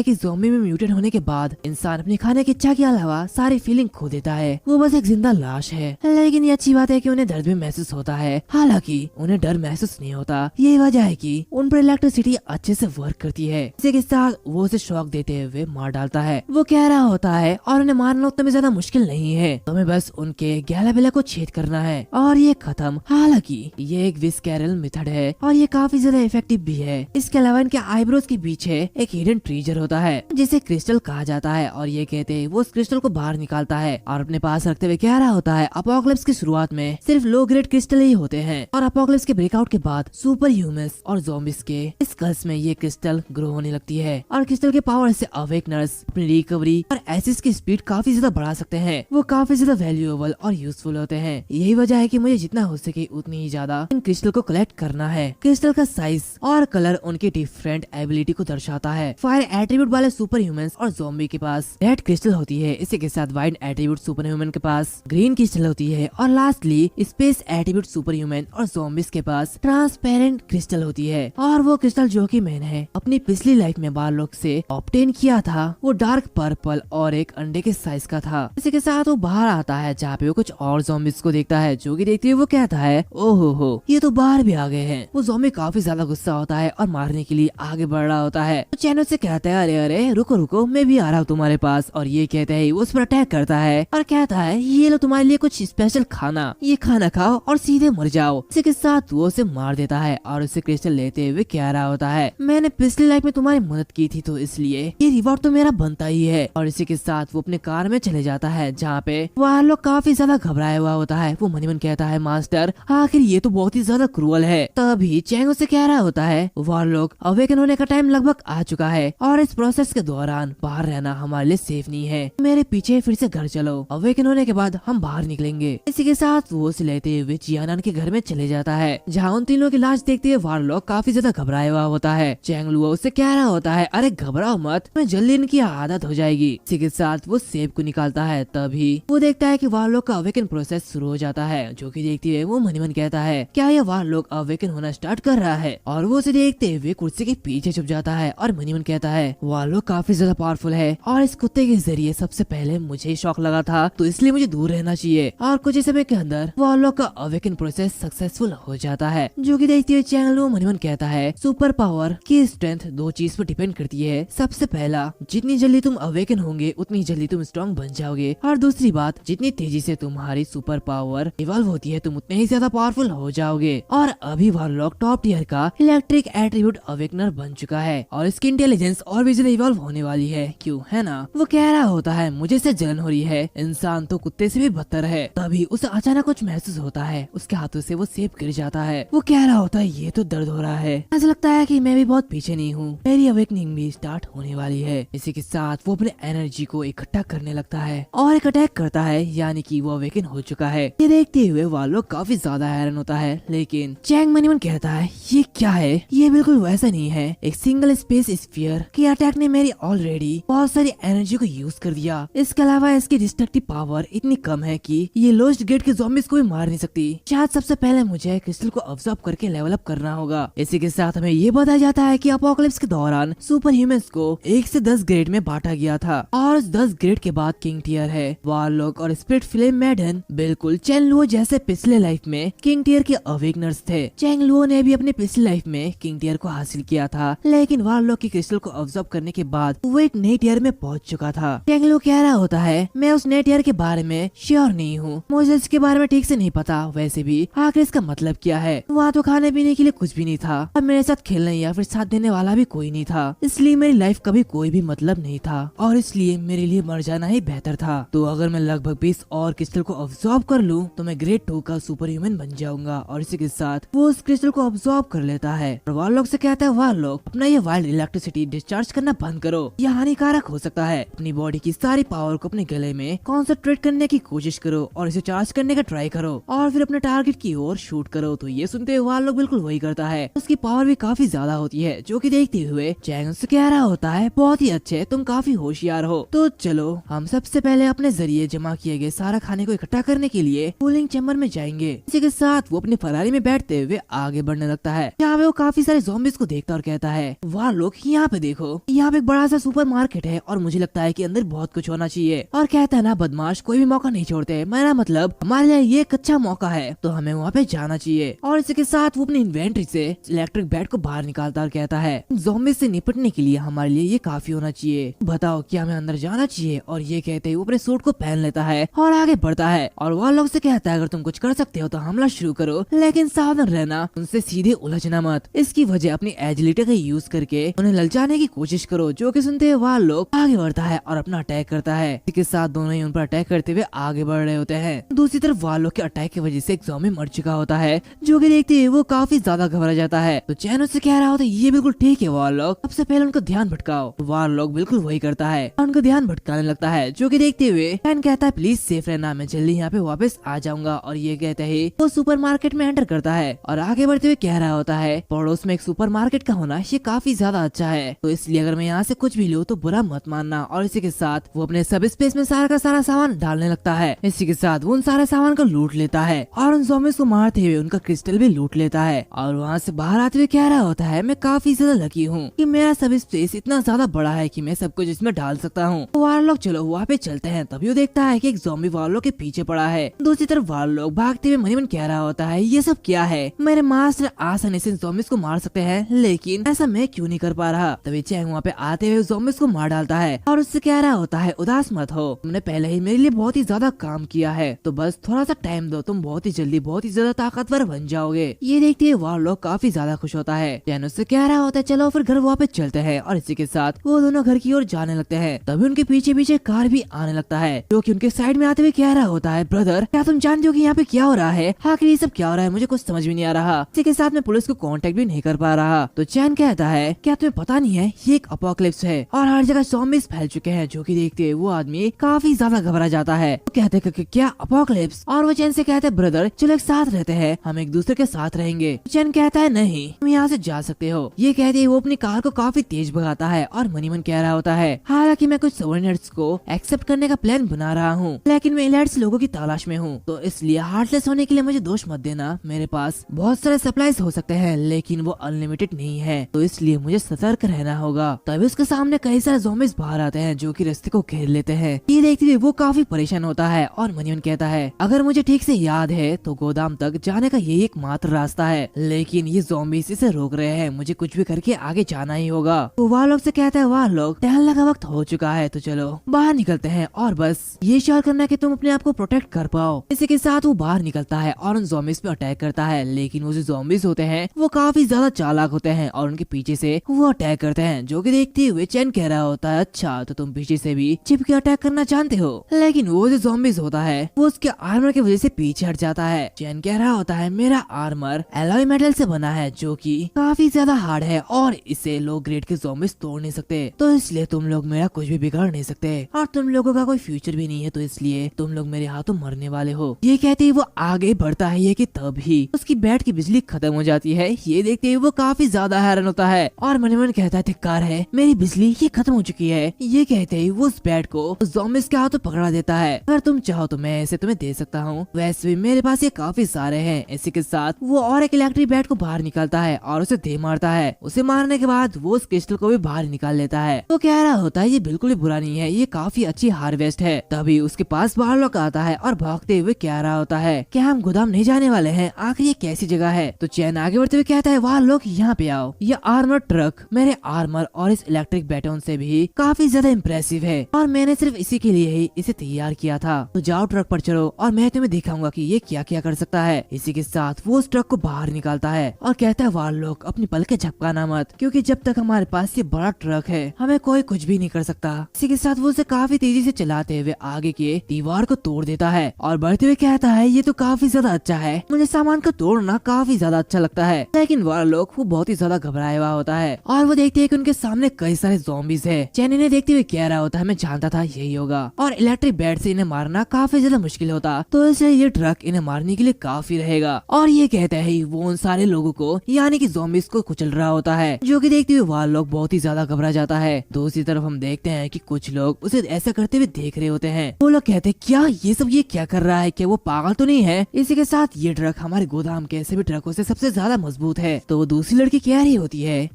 कि ज़ॉम्बी में म्यूटेट होने के बाद इंसान अपने खाने की इच्छा के अलावा सारी फीलिंग खो देता है, वो बस एक जिंदा लाश है। लेकिन ये अच्छी बात है कि उन्हें दर्द भी महसूस होता है, हालांकि उन्हें डर महसूस नहीं होता। यही वजह है कि उन पर इलेक्ट्रिसिटी अच्छे से वर्क करती है। इसी के साथ वो उसे शॉक देते हुए मार डालता है। वो कह रहा होता है, और उन्हें मारना उतना भी ज्यादा मुश्किल नहीं है, तुम्हें बस उनके गैलाबेला को छेद करना है और ये खत्म। हालांकि ये एक विस्कैरल मेथड है और ये काफी ज्यादा इफेक्टिव भी है। इसके अलावा इनके आईब्रोज के पीछे एक हिडन ट्रेजर होता है जिसे क्रिस्टल कहा जाता है। और ये कहते वो उस क्रिस्टल को बाहर निकालता है और अपने पास रखते हुए कह रहा होता है, अपोकलिप्स की शुरुआत में सिर्फ लो ग्रेड क्रिस्टल ही होते हैं और अपोकलिप्स के ब्रेकआउट के बाद सुपर ह्यूमंस और ज़ॉम्बीज के स्कल्स में ये क्रिस्टल ग्रो होने लगती है और क्रिस्टल के पावर से अवेकनर्स अपनी रिकवरी और एसिस की स्पीड काफी ज्यादा बढ़ा सकते हैं। वो काफी ज्यादा वैल्यूएबल और यूजफुल होते हैं। यही वजह है कि मुझे जितना हो सके उतनी ही ज्यादा इन क्रिस्टल को कलेक्ट करना है। क्रिस्टल का साइज और कलर उनकी डिफरेंट एबिलिटी को दर्शाता है। फायर एट्रीब्यूट वाले सुपर ह्यूमंस और ज़ॉम्बी के पास रेड क्रिस्टल होती है, इसी के साथ वाइट एट्रीब्यूट सुपर ह्यूमन के पास ग्रीन क्रिस्टल होती है और lastly space attribute super human और ज़ॉम्बीज के पास ट्रांसपेरेंट क्रिस्टल होती है। और वो क्रिस्टल जो कि मैंने अपनी पिछली लाइफ में बारलॉक से ऑब्टेन किया था, वो डार्क पर्पल और एक अंडे के साइज का था। इसी के साथ वो बाहर आता है जहाँ पे वो कुछ और ज़ॉम्बीज को देखता है, जो कि देखते हुए वो कहता है ओहो हो, ये तो बाहर भी आ गए हैं। वो ज़ॉम्बी काफी ज्यादा गुस्सा होता है और मारने के लिए आगे बढ़ रहा होता है। तो चैन से कहता है अरे अरे रुको रुको, मैं भी आ रहा हूँ तुम्हारे पास। और ये कहते हैं वो उस पर अटैक करता है और कहता है ये लो तुम्हारे लिए कुछ स्पेशल खाना, ये खाना खाओ और सीधे मर जाओ। इसी के साथ वो उसे मार देता है और उसे क्रिस्टल लेते हुए कह रहा होता है मैंने पिछली लाइफ में तुम्हारी मदद की थी, तो इसलिए ये रिवॉर्ड तो मेरा बनता ही है। और इसी के साथ वो अपने कार में चले जाता है जहाँ पे वह लोग काफी ज्यादा घबराया हुआ होता है। वो मन ही मन कहता है मास्टर आखिर ये तो बहुत ही ज्यादा क्रूअल है। तभी चैंग उसे कह रहा होता है वह लोग अवेकन होने का टाइम लगभग आ चुका है और इस प्रोसेस के दौरान बाहर रहना हमारे लिए सेफ नहीं है, मेरे पीछे फिर से घर चलो, अवेकन होने के बाद हम बाहर निकलेंगे। इसी के साथ वो उसे लेते हुए जियानान के घर में चले जाता है जहाँ उन तीनों की लाश देखते हुए वारलॉक काफी ज्यादा घबराया हुआ होता है। चैंग लुओ उससे कह रहा होता है अरे घबराओ मत, मैं जल्दी इनकी आदत हो जाएगी। इसी के साथ वो सेब को निकालता है, तभी वो देखता है कि वारलॉक का अवेकन प्रोसेस शुरू हो जाता है, जो कि देखते हुए वो मन ही मन कहता है क्या यह वारलॉक अवेकन होना स्टार्ट कर रहा है। और वो उसे देखते हुए कुर्सी के पीछे छुप जाता है और मन ही मन कहता है वारलॉक काफी ज्यादा पावरफुल है और इस कुत्ते के जरिए सबसे पहले मुझे शौक लगा था, तो इसलिए मुझे दूर रहना चाहिए। और कुछ ही समय के अंदर वारलॉक का अवेकन प्रोसेस सक्सेसफुल हो जाता है, जो कि देखते हुए चैंग लुओ मन ही मन कहता है सुपर पावर की स्ट्रेंथ दो चीज पर डिपेंड करती है। सबसे पहला, जितनी जल्दी तुम अवेकन होंगे उतनी जल्दी तुम स्ट्रॉन्ग बन जाओगे, और दूसरी बात, जितनी तेजी से तुम्हारी सुपर पावर इवॉल्व होती है तुम उतने ही ज्यादा पावरफुल हो जाओगे। और अभी वारलॉक टॉप टियर का इलेक्ट्रिक एट्रीब्यूट अवेकनर बन चुका है और इसकी इंटेलिजेंस और भी ज्यादा इवॉल्व होने वाली है, क्यों है ना। वो कह रहा होता है मुझे इससे जलन हो रही है, इंसान तो कुत्ते से भी बदतर है। तभी उसे अचानक कुछ महसूस होता है, उसके हाथों से वो सेब गिर जाता है। वो कह रहा होता है ये तो दर्द हो रहा है, ऐसा लगता है कि मैं भी बहुत पीछे नहीं हूँ, मेरी अवेकनिंग भी स्टार्ट होने वाली है। इसी के साथ वो अपने एनर्जी को इकट्ठा करने लगता है और एक अटैक करता है, यानी कि वो अवेकन हो चुका है। ये देखते हुए वालों काफी ज्यादा हैरान होता है, लेकिन चैंग मन ही मन कहता है ये क्या है, ये बिल्कुल वैसा नहीं है। एक सिंगल स्पेस स्फीयर के अटैक ने मेरी ऑलरेडी बहुत सारी एनर्जी को यूज कर दिया, इसके अलावा इसकी डिस्ट्रक्टिव पावर इतनी कम है कि ये लोस्ट गेट के ज़ॉम्बीज़ को भी मार नहीं सकती। शायद सबसे पहले मुझे क्रिस्टल को ऑब्जर्व करके लेवल अप करना होगा। इसी के साथ हमें ये बताया जाता है कि अपोकलिप्स के दौरान सुपर ह्यूमंस को 1 से 10 ग्रेड में बांटा गया था और उस 10 ग्रेड के बाद किंग टियर है। वारलॉक और स्पिरिट फ्लेम मैडन बिल्कुल चैंग लुओ जैसे पिछले लाइफ में किंग टियर के अवेकनर्स थे। चैंग लुओ ने भी अपने पिछली लाइफ में किंग टियर को हासिल किया था, लेकिन वारलॉक की क्रिस्टल को ऑब्जर्व करने के बाद वो एक नई टियर में पहुंच चुका था। चैंग लुओ कह रहा होता है मैं उस नई टियर के बारे में श्योर नहीं हूँ, मुझे इसके बारे में ठीक से नहीं पता। वैसे भी आखिर इसका मतलब क्या है, वहाँ तो खाने पीने के लिए कुछ भी नहीं था, अब मेरे साथ खेलने या फिर साथ देने वाला भी कोई नहीं था, इसलिए मेरी लाइफ का भी कोई भी मतलब नहीं था और इसलिए मेरे लिए मर जाना ही बेहतर था। तो अगर मैं लगभग 20 और क्रिस्टल को ऑब्जॉर्ब कर लूं तो मैं ग्रेड 2 का सुपर ह्यूमन बन जाऊंगा। और इसी के साथ वो उस क्रिस्टल को ऑब्जॉर्ब कर लेता है और वारलॉक से कहता है वारलॉक अपना ये वाइल्ड इलेक्ट्रिसिटी डिस्चार्ज करना बंद करो, यह हानिकारक हो सकता है। अपनी बॉडी की सारी पावर को अपने गले में कॉन्सेंट्रेट करने की कोशिश करो और इसे चार्ज करने का ट्राई करो और फिर अपने टारगेट की ओर शूट करो। तो ये सुनते हुए वारलॉक बिल्कुल वही करता है, उसकी पावर भी काफी ज्यादा होती है, जो कि देखते हुए चैंग से कह रहा होता है बहुत ही अच्छे, तुम काफी होशियार हो। तो चलो हम सबसे पहले अपने जरिए जमा किए गए सारा खाने को इकट्ठा करने के लिए कूलिंग चैम्बर में जाएंगे। इसी के साथ वो अपनी फरारी में बैठते हुए आगे बढ़ने लगता है, जहाँ पे वो काफी सारे ज़ॉम्बीज़ को देखता और कहता है वारलॉक यहाँ पे देखो, यहाँ पे एक बड़ा सा सुपर मार्केट है और मुझे लगता है कि अंदर बहुत कुछ होना चाहिए। और कहता है ना बदमाश कोई भी मौका नहीं छोड़ते, मेरा मतलब हमारे लिए ये एक अच्छा मौका है, तो हमें वहाँ पे जाना चाहिए। और इसी के साथ वो अपनी इन्वेंट्री से इलेक्ट्रिक बैट को बाहर निकालता और कहता है ज़ॉम्बीज़ से निपटने के लिए हमारे लिए ये काफी होना चाहिए, बताओ क्या हमें अंदर जाना चाहिए। और ये कहते ही वो अपने सूट को पहन लेता है और आगे बढ़ता है और वारलॉक से कहता है अगर तुम कुछ कर सकते हो तो हमला शुरू करो, लेकिन सावधान रहना, उनसे सीधे उलझना मत। इसकी वजह अपनी एजिलिटी का यूज करके उन्हें ललचाने की कोशिश करो। जो कि सुनते हुए वारलॉक आगे बढ़ता है और अपना अटैक करता है। इसके साथ दोनों ही उन पर अटैक करते हुए आगे बढ़ रहे होते हैं। दूसरी तरफ वारलॉक के अटैक की वजह से एक ज़ॉम्बी मर चुका होता है, जो कि देखते हुए वो काफी ज्यादा घबरा जाता है। तो चैन उससे कह रहा होता है ये बिल्कुल ठीक है वारलॉक, सबसे पहले उनको ध्यान भटकाओ। वारलॉक बिल्कुल वही करता है और उनको ध्यान भटकाने लगता है, जो कि देखते हुए चैन कहता है प्लीज सेफ रहना, मैं जल्दी यहाँ पे वापस आ जाऊंगा। और ये कहते ही वो सुपरमार्केट में एंटर करता है और आगे बढ़ते हुए कह रहा होता है पड़ोस में एक सुपरमार्केट का होना ये काफी ज्यादा अच्छा है, तो इसलिए अगर मैं यहाँ से कुछ भी लूँ तो बुरा मत मानना। और इसी के साथ वो अपने सब स्पेस में सारा का सारा सामान डालने लगता है। इसी के साथ वो उन सारे सामान को लूट लेता है और उन ज़ॉम्बीज़ को मारते हुए उनका क्रिस्टल भी लूट लेता है। और वहाँ से बाहर आते हुए कह रहा होता है मैं काफी ज्यादा लकी हूँ कि मेरा सब स्पेस इतना ज्यादा बड़ा है कि मैं सब कुछ इसमें डाल सकता हूँ। वारलॉक चलो वहाँ पे चलते हैं। तभी वो देखता है कि एक ज़ॉम्बी वारलॉक के पीछे पड़ा है। दूसरी तरफ वारलॉक भागते हुए मनी मन कह रहा होता है ये सब क्या है, मेरे मास्टर आसानी से ज़ॉम्बीज़ को मार सकते हैं, लेकिन ऐसा मैं क्यों नहीं कर पा रहा। तभी चैंग वहाँ पे आते हुए ज़ॉम्बीज़ को मार डालता है और उससे कह रहा होता है उदास मत हो, तुमने पहले ही मेरे लिए बहुत ही ज्यादा काम किया है, तो बस थोड़ा सा टाइम दो, तुम बहुत ही जल्दी बहुत ही ज्यादा ताकतवर बन जाओगे। ये देखते हुए वारलॉक काफी ज्यादा खुश होता है। चैन उससे कह रहा होता है चलो फिर घर वापस चलते हैं, और इसी के साथ वो दोनों घर की ओर जाने लगते हैं। तभी उनके पीछे पीछे कार भी आने लगता है, जो कि उनके साइड में आते हुए कह रहा होता है ब्रदर क्या तुम जानते हो कि यहाँ पे क्या हो रहा है, आखिर ये सब क्या हो रहा है, मुझे कुछ समझ में नहीं आ रहा। इसी के साथ मैं पुलिस को कांटेक्ट भी नहीं कर पा रहा। तो चैन कहता है क्या तुम्हें पता नहीं है ये एक अपोकलिप्स है और हर जगह ज़ॉम्बीज़ फैल चुके हैं। जो कि देखते हुए वो आदमी काफी ज्यादा घबरा जाता है। तो कहते हैं क्या अपोकलिप्स, और वो चैन से कहते हैं ब्रदर चलो एक साथ रहते हैं, हम एक दूसरे के साथ रहेंगे। चैन कहता है नहीं तुम यहाँ से जा सकते हो। ये कहते वो अपनी कार को काफी तेज भगाता है और मनी मन कह रहा होता है हालांकि मैं कुछ सबऑर्डिनेट्स को एक्सेप्ट करने का प्लान बना रहा हूँ, लेकिन मैं इलाइट्स लोगों की तलाश में हूँ, तो इसलिए हार्टलेस होने के लिए मुझे दोष मत देना। मेरे पास बहुत सारे सप्लाईज हो सकते हैं लेकिन वो अनलिमिटेड नहीं है, तो इसलिए मुझे सतर्क रहना होगा। तभी उसके सामने कई सारे ज़ॉम्बीज़ बाहर आते हैं जो कि रास्ते को घेर लेते हैं। ये देखते हुए वो काफी परेशान होता है और मनीमन कहता है अगर मुझे ठीक से याद है तो गोदाम तक जाने का यही एकमात्र रास्ता है, लेकिन ये ज़ॉम्बीज़ इसे रोक रहे हैं, मुझे कुछ भी करके आगे जाना ही होगा। तो वारलॉक से कहता है वारलॉक टहलने का वक्त हो चुका है, तो चलो बाहर निकलते हैं और बस ये श्योर करना कि तुम अपने आप को प्रोटेक्ट कर पाओ। इसी के साथ वो बाहर निकलता है और उन ज़ॉम्बीज़ पे अटैक करता है, लेकिन वो जो ज़ॉम्बीज़ होते हैं वो काफी ज्यादा चालाक होते हैं और उनके पीछे से वो अटैक करते हैं। जो कि देखते हुए चैन कह रहा होता है अच्छा तो तुम पीछे से भी चिप के अटैक करना जानते हो, लेकिन वो जो ज़ॉम्बीज़ होता है वो उसके आर्मर की वजह से पीछे हट जाता है। चैन कह रहा होता है मेरा आर्मर एलॉय मेटल से बना है जो कि काफी ज्यादा हार्ड है और इसे लो ग्रेड के ज़ॉम्बीज़ तोड़ नहीं सकते, तो इसलिए तुम लोग मेरा कुछ भी बिगाड़ नहीं सकते और तुम लोगों का कोई फ्यूचर भी नहीं है, तो इसलिए तुम लोग मेरे हाथों मरने वाले हो। ये कहते ही वो आगे बढ़ता है कि तभी उसकी बैट की बिजली खत्म हो जाती है। ये देखते ही वो काफी ज्यादा हैरान होता है और मन मन कहता है धिक्कार है मेरी बिजली ये खत्म हो चुकी है। ये कहते ही वो उस बैट को ज़ॉम्बीज़ के हाथों पकड़ा देता है, अगर तुम चाहो तो मैं इसे तुम्हें दे सकता हूँ, वैसे भी मेरे पास ये काफी सारे हैं। इसी के साथ वो और एक इलेक्ट्रिक बैट को बाहर निकालता है और उसे दे मारता है। उसे मारने के बाद वो उस क्रिस्टल को भी बाहर निकाल लेता है। तो कह रहा होता है ये बिल्कुल भी बुरा नहीं है, ये काफी अच्छी हार्वेस्ट है। तभी उसके पास वारलॉक आता है और भागते हुए कह रहा होता है क्या हम गोदाम नहीं जाने वाले हैं, आखिर ये कैसी जगह है। तो चैन आगे बढ़ते हुए कहता है वारलॉक यहाँ पे आओ, ये आर्मर ट्रक मेरे आर्मर और इस इलेक्ट्रिक बैटन से भी काफी ज्यादा इम्प्रेसिव है और मैंने सिर्फ इसी के लिए ही इसे तैयार किया था। तो जाओ ट्रक पर चढ़ो और मैं तुम्हें दिखाऊंगा कि ये क्या क्या कर सकता है। इसी के साथ वो उस ट्रक को बाहर निकालता है और कहता है वारलॉक अपनी पलकें झपकाना मत, क्योंकि जब तक हमारे पास ये बड़ा ट्रक है हमें कोई कुछ भी नहीं कर सकता। इसी के साथ वो उसे काफी तेजी से चलाते हुए आगे के दीवार को तोड़ देता है और बढ़ते हुए कहता है ये तो काफी ज्यादा अच्छा है, मुझे सामान को तोड़ना काफी ज्यादा अच्छा लगता है। लेकिन वारलॉक वो बहुत ही ज्यादा घबराया हुआ होता है और वो देखते है कि उनके सामने कई सारे ज़ॉम्बीज़ है। चैन इन्हें देखते हुए कह रहा होता है मैं जानता था यही होगा और इलेक्ट्रिक बैट से इन्हें मारना काफी ज्यादा मुश्किल होता, तो इसलिए ये ट्रक इन्हें मारने के लिए काफी रहेगा। और ये कहता है वो उन सारे लोगों को यानी कि ज़ॉम्बीज़ को कुचल रहा होता है, जो कि देखते हुए वारलॉक बहुत ही ज्यादा घबरा जाता है। दूसरी तरफ हम देखते हैं कि कुछ लोग उसे ऐसा करते हुए देख रहे होते हैं। वो लोग कहते हैं क्या ये क्या कर रहा है, क्या वो पागल तो नहीं है। इसी के साथ ये ट्रक हमारे गोदाम के ऐसे भी ट्रकों से सबसे ज्यादा मजबूत है। तो वो दूसरी लड़की कह रही होती है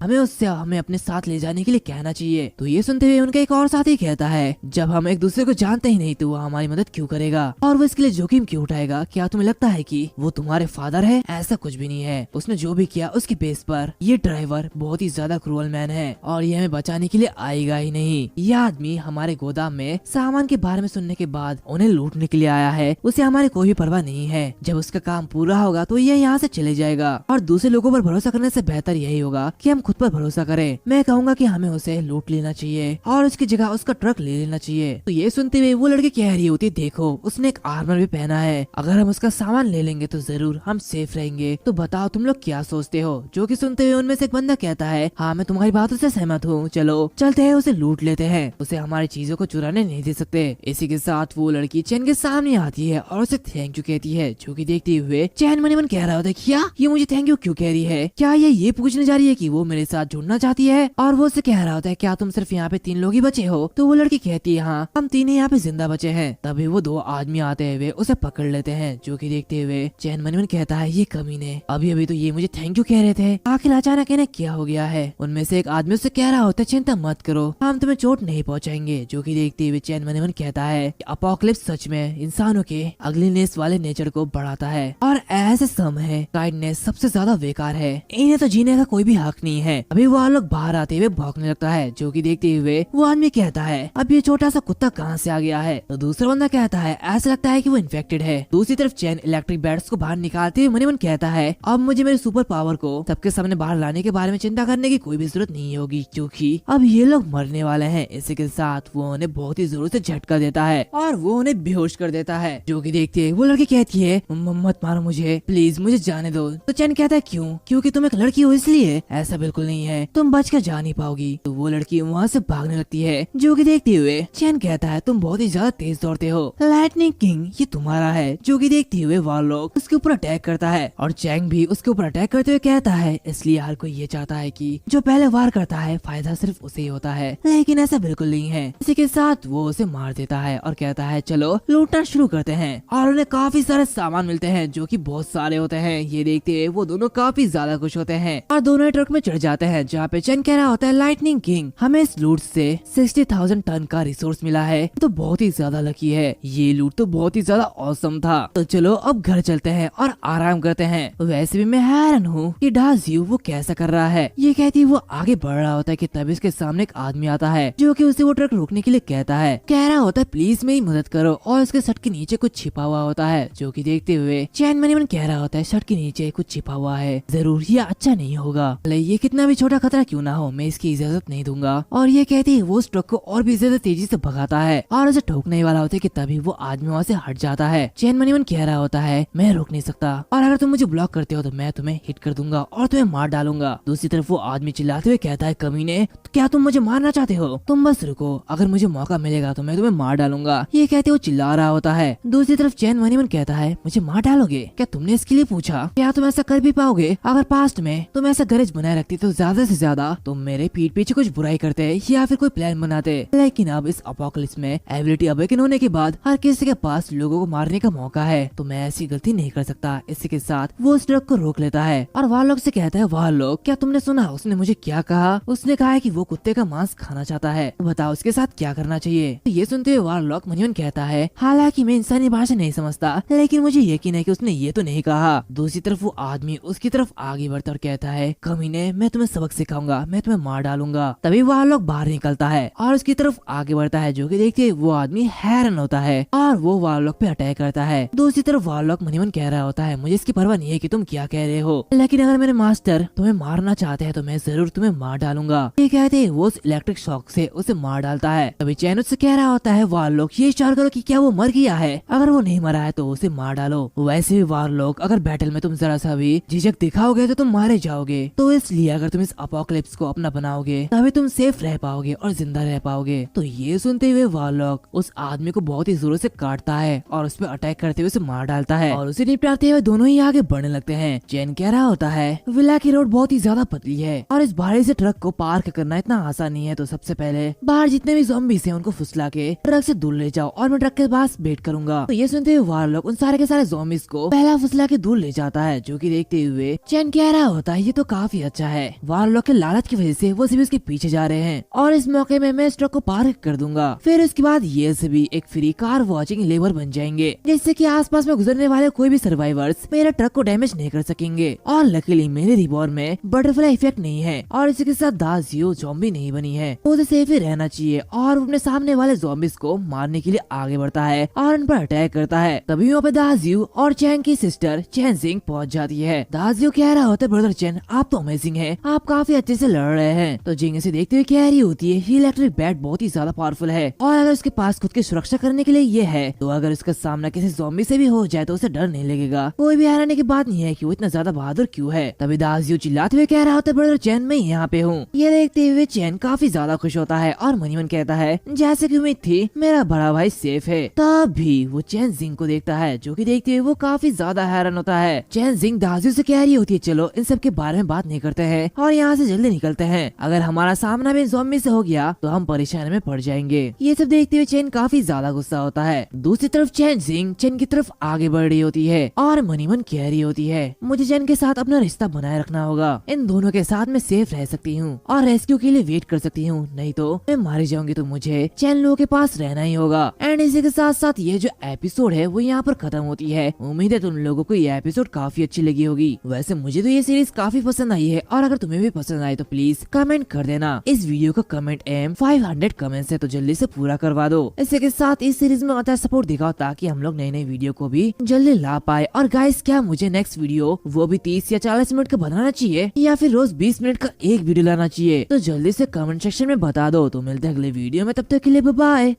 हमें अपने साथ ले जाने के लिए कहना चाहिए। तो ये सुनते हुए उनका एक और साथी कहता है जब हम एक दूसरे को जानते ही नहीं तो वो हमारी मदद क्यों करेगा और वो इसके लिए जोखिम क्यों उठाएगा, क्या तुम्हें लगता है कि वो तुम्हारे फादर है? ऐसा कुछ भी नहीं है, उसने जो भी किया उसके बेस पर ये ड्राइवर बहुत ही ज्यादा क्रूअल मैन है और ये हमें बचाने के लिए आएगा ही नहीं। ये आदमी हमारे गोदाम में सामान के बारे में सुनने के बाद उन्हें लूटने के लिए आया है, उसे हमारी कोई भी परवाह नहीं है। जब उसका काम पूरा होगा तो ये यहाँ से चले जाएगा और दूसरे लोगों पर भरोसा करने से बेहतर यही होगा कि हम खुद पर भरोसा करें। मैं कहूँगा कि हमें उसे लूट लेना चाहिए और उसकी जगह उसका ट्रक ले लेना चाहिए। तो ये सुनते हुए वो लड़की कह रही होती देखो उसने एक आर्मर भी पहना है, अगर हम उसका सामान ले लेंगे तो जरूर हम सेफ रहेंगे। तो बताओ तुम लोग क्या सोचते हो? जो कि सुनते हुए उनमें से एक बंदा कहता है हाँ मैं तुम्हारी बातों से सहमत हूँ, चलो चलते हैं उसे लूट लेते हैं, उसे हमारी चीजों को चुराने नहीं दे सकते। इसी के साथ वो लड़की चैन के सामने आती है और उसे थैंक यू कहती है। जो कि देखते हुए चैन मन ही मन कह रहा होता है क्या ये मुझे थैंक यू क्यों कह रही है, क्या ये पूछने जा रही है कि वो मेरे साथ जुड़ना चाहती है। और वो उसे कह रहा होता है क्या तुम सिर्फ यहाँ पे 3 लोग ही बचे हो? तो वो लड़की कहती है हाँ हम 3 ही यहाँ पे जिंदा बचे हैं। तभी वो 2 आदमी आते हुए उसे पकड़ लेते हैं। जो कि देखते हुए चैन मन ही मन कहता है ये कमीने अभी तो ये मुझे थैंक यू कह रहे थे, आखिर अचानक इन्हें क्या हो गया है। उनमें से एक आदमी उससे कह रहा होता है चिंता मत करो, हम हम तुम्हें चोट नहीं पहुंचाएंगे। जो कि देखते हुए चैन मन ही मन कहता है कि अपोकलिप्स सच में इंसानों के अगलीनेस वाले नेचर को बढ़ाता है और ऐसे समय काइंडनेस सबसे ज्यादा बेकार है, इन्हें तो जीने का कोई भी हक नहीं है। अभी वो लोग बाहर आते हुए भौंकने लगता है। जो कि देखते हुए वो आदमी कहता है अब ये छोटा सा कुत्ता कहाँ से आ गया है। तो दूसरा बंदा कहता है ऐसा लगता है कि वो इन्फेक्टेड है। दूसरी तरफ चैन इलेक्ट्रिक बैट्स को बाहर निकालते हुए मन ही मन कहता है अब मुझे मेरे सुपर पावर को सबके सामने बाहर लाने के बारे में चिंता करने की कोई भी जरूरत नहीं होगी, क्योंकि अब ये लोग मरने वाले हैं। इसी के साथ वो उन्हें बहुत ही जोर से झटका देता है और वो उन्हें बेहोश कर देता है। जो कि देखते वो लड़की कहती है मत मारो मुझे, प्लीज मुझे जाने दो। तो चैन कहता है क्यों? क्योंकि तुम एक लड़की हो इसलिए? ऐसा बिल्कुल नहीं है, तुम बच कर जा नहीं पाओगी। तो वो लड़की वहाँ से भागने लगती है। जो कि देखते हुए चैन कहता है तुम बहुत ही ज्यादा तेज दौड़ते हो, लाइटनिंग किंग ये तुम्हारा है। जो कि देखते हुए वारलॉक उसके ऊपर अटैक करता है और चैंग भी उसके ऊपर अटैक करते हुए कहता है इसलिए हर कोई ये चाहता है कि जो पहले वार करता है फायदा सिर्फ उसे ही होता है, लेकिन ऐसा बिल्कुल नहीं है। इसी के साथ वो उसे मार देता है और कहता है चलो लूटना शुरू करते हैं। और उन्हें काफी सारे सामान मिलते हैं जो कि बहुत सारे होते हैं। ये देखते हुए वो दोनों काफी ज्यादा खुश होते हैं और दोनों ट्रक में चढ़ जाते हैं, जहाँ पे चैन कह रहा होता है लाइटनिंग किंग हमें इस लूट से 60,000 टन का रिसोर्स मिला है, तो बहुत ही ज्यादा लकी है। ये लूट तो बहुत ही ज्यादा औसम था। तो चलो अब घर चलते हैं और आराम करते हैं। वैसे भी मैं हैरान हूँ कि डाजियो वो कैसा कर रहा है। ये कहती वो आगे बढ़ रहा होता है कि तभी उसके सामने एक आदमी आता है जो कि उसे वो ट्रक रोकने के लिए कहता है। कह रहा होता है प्लीज मेरी मदद करो, और उसके शर्ट के नीचे कुछ छिपा हुआ होता है। जो कि देखते हुए चैन मन ही मन कह रहा होता है शर्ट के नीचे कुछ छिपा हुआ है, जरूर ये अच्छा नहीं होगा, भले ये कितना भी छोटा खतरा क्यों ना हो, मैं इसकी इजाजत नहीं दूंगा। और ये कहती है वो उस ट्रक को और भी ज्यादा तेजी से भगाता है और उसे ठोकने वाला होता है कि तभी वो आदमी वहाँ से हट जाता है। चैन मन ही मन कह रहा होता है मैं रोक नहीं सकता, और अगर तुम मुझे ब्लॉक करते हो तो मैं तुम्हें हिट कर दूंगा और तुम्हें मार डालूंगा। दूसरी तरफ वो आदमी चिल्लाते हुए कहता है कमीने तो क्या तुम मुझे मारना चाहते हो? तुम बस रुको, अगर मुझे मौका मिलेगा तो मैं तुम्हें मार डालूंगा। ये कहते वो चिल्ला रहा होता है। दूसरी तरफ चैन मन ही मन कहता है मुझे मार डालोगे? क्या तुमने इसके लिए पूछा? क्या तुम ऐसा कर भी पाओगे? अगर पास्ट में तुम ऐसा गरज बनाए रखती तो ज्यादा से ज्यादा तुम मेरे पीठ पीछे कुछ बुराई करते या फिर कोई प्लान बनाते, लेकिन अब इस अपोकलिप्स में एबिलिटी अवेकन होने के बाद हर किसी के पास लोगों को मारने का मौका है, तो मैं ऐसी गलती नहीं कर सकता। इसी के साथ वो उस ट्रक को रोक लेता है और वारलॉक से कहता है वारलॉक क्या तुमने सुना उसने मुझे क्या कहा? उसने कहा है कि वो कुत्ते का मांस खाना चाहता है, तो बताओ उसके साथ क्या करना चाहिए? तो ये सुनते हुए वारलॉक मन ही मन कहता है हालांकि मैं इंसानी भाषा नहीं समझता, लेकिन मुझे यकीन है कि उसने ये तो नहीं कहा। दूसरी तरफ वो आदमी उसकी तरफ आगे बढ़ता और कहता है कमीने मैं तुम्हें सबक सिखाऊंगा, मैं तुम्हें मार डालूंगा। तभी वारलॉक बाहर निकलता है और उसकी तरफ आगे बढ़ता है। जो कि देखते वो आदमी हैरान होता है और वो वारलॉक पे अटैक करता है। दूसरी तरफ वारलॉक मन ही मन कह रहा होता है मुझे इसकी परवाह नहीं है कि तुम क्या कह रहे हो, लेकिन अगर मेरे मास्टर तुम्हें मारना चाहते हैं तो मैं जरूर तुम्हें मार डालूंगा। ये कहते वो उस इलेक्ट्रिक शॉक से उसे मार डालता है। तभी चैन उससे कह रहा होता है वारलॉक ये विचार करो कि क्या वो मर गया है, अगर वो नहीं मरा है तो उसे मार डालो। वैसे भी वारलॉक अगर बैटल में तुम जरा सा भी झिझक दिखाओगे तो तुम मारे जाओगे, तो इसलिए अगर तुम इस अपोकलिप्स को अपना बनाओगे तभी तुम सेफ रह पाओगे और जिंदा रह पाओगे। तो ये सुनते हुए वारलॉक उस आदमी को बहुत ही जोरों से काटता है और उस पर अटैक करते हुए उसे मार डालता है और उसे निपटाते हुए दोनों ही आगे बढ़ने लगते हैं। चैन कह रहा होता है विला की रोड बहुत ही ज्यादा पतली है और इस भारी से ट्रक को पार करना इतना आसान नहीं है, तो सबसे पहले बाहर जितने भी ज़ॉम्बीज़ हैं उनको फुसला के ट्रक से दूर ले जाओ और मैं ट्रक के पास वेट करूंगा। तो ये सुनते हुए वारलॉक उन सारे के सारे ज़ॉम्बीज़ को पहला फुसला के दूर ले जाता है। जो कि देखते हुए चैन कह रहा होता है ये तो काफी अच्छा है। वारलॉक के लालच की वजह से वो सभी उसके पीछे जा रहे हैं और इस मौके में मैं इस ट्रक को पार कर दूंगा। फिर उसके बाद ये सभी एक फ्री कार वॉचिंग लेबर बन जाएंगे, जिससे कि आसपास में गुजरने वाले कोई भी सर्वाइवर्स मेरे ट्रक को डैमेज नहीं कर सकेंगे। और लकीली मेरे रिवॉर में बटरफ्लाई इफेक्ट नहीं है और इसी के साथ दाजियो ज़ॉम्बी नहीं बनी है, तो उसे सेफ ही रहना चाहिए और अपने सामने वाले ज़ॉम्बीज़ को मारने के लिए आगे बढ़ता है और उन पर अटैक करता है। तभी वहाँ पे दाजियो और चैंग की सिस्टर चैन जिंग पहुँच जाती है। दाजियो कह रहा होता है ब्रदर चैन आप तो अमेजिंग है, आप काफी अच्छे से लड़ रहे हैं। तो जिंग इसे देखते हुए कह रही होती है ये इलेक्ट्रिक बैट बहुत ही ज्यादा पावरफुल है और अगर उसके पास खुद की सुरक्षा करने के लिए ये है, तो अगर उसका सामना किसी ज़ॉम्बी से भी हो जाए तो उसे डर नहीं लगेगा। कोई भी हैरानी की बात नहीं है कि वो इतना ज्यादा बहादुर क्यों है। तभी दाजियो चिल्लाते हुए कह रहा होता है ब्रदर चैन मैं यहाँ पे हूँ। ये देखते हुए चैन काफी ज्यादा खुश होता है और मन ही मन कहता है जैसे की उम्मीद थी मेरा बड़ा भाई सेफ है। तभी वो चैन जिंग को देखता है, जो की देखते हुए वो काफी ज्यादा हैरान होता है। चैन जिंग दाजियो से कह रही होती है चलो इन सब के बारे में बात नहीं करते हैं और यहाँ से जल्दी निकलते हैं, अगर हमारा सामना भी ज़ॉम्बी से हो गया तो हम परेशानी में पड़ जाएंगे। ये सब देखते हुए चैन काफी ज्यादा गुस्सा होता है। दूसरी तरफ चैन जिंग चैन की तरफ आगे बढ़ रही होती है और मन ही मन कह रही होती है मुझे चैन के साथ अपना रिश्ता बनाए रखना होगा, इन दोनों के साथ मैं सेफ रह सकती हूँ और रेस्क्यू के लिए वेट कर सकती हूँ, नहीं तो मैं मारी जाऊंगी, तो मुझे चैन लोगों के पास रहना ही होगा। एंड इसी के साथ साथ ये जो एपिसोड है वो यहाँ पर खत्म होती है। उम्मीद है तुम लोगों को ये एपिसोड काफी अच्छी लगी होगी। वैसे मुझे तो ये सीरीज काफी पसंद आई है, और अगर तुम्हें भी पसंद आई तो प्लीज कमेंट कर देना। इस वीडियो का कमेंट एम 500 कमेंट्स है, तो जल्दी से पूरा करवा दो। इसी के साथ इस सीरीज में अच्छा सपोर्ट दिखाओ, ताकि हम लोग नई नई वीडियो को भी जल्दी ला पाए। और गाइस, क्या मुझे नेक्स्ट वीडियो वो भी 30 या 40 मिनट का बनाना चाहिए, या फिर रोज 20 मिनट का एक वीडियो लाना चाहिए? तो जल्दी से कमेंट सेक्शन में बता दो। तो मिलते हैं अगले वीडियो में, तब तक के लिए बाय बाय।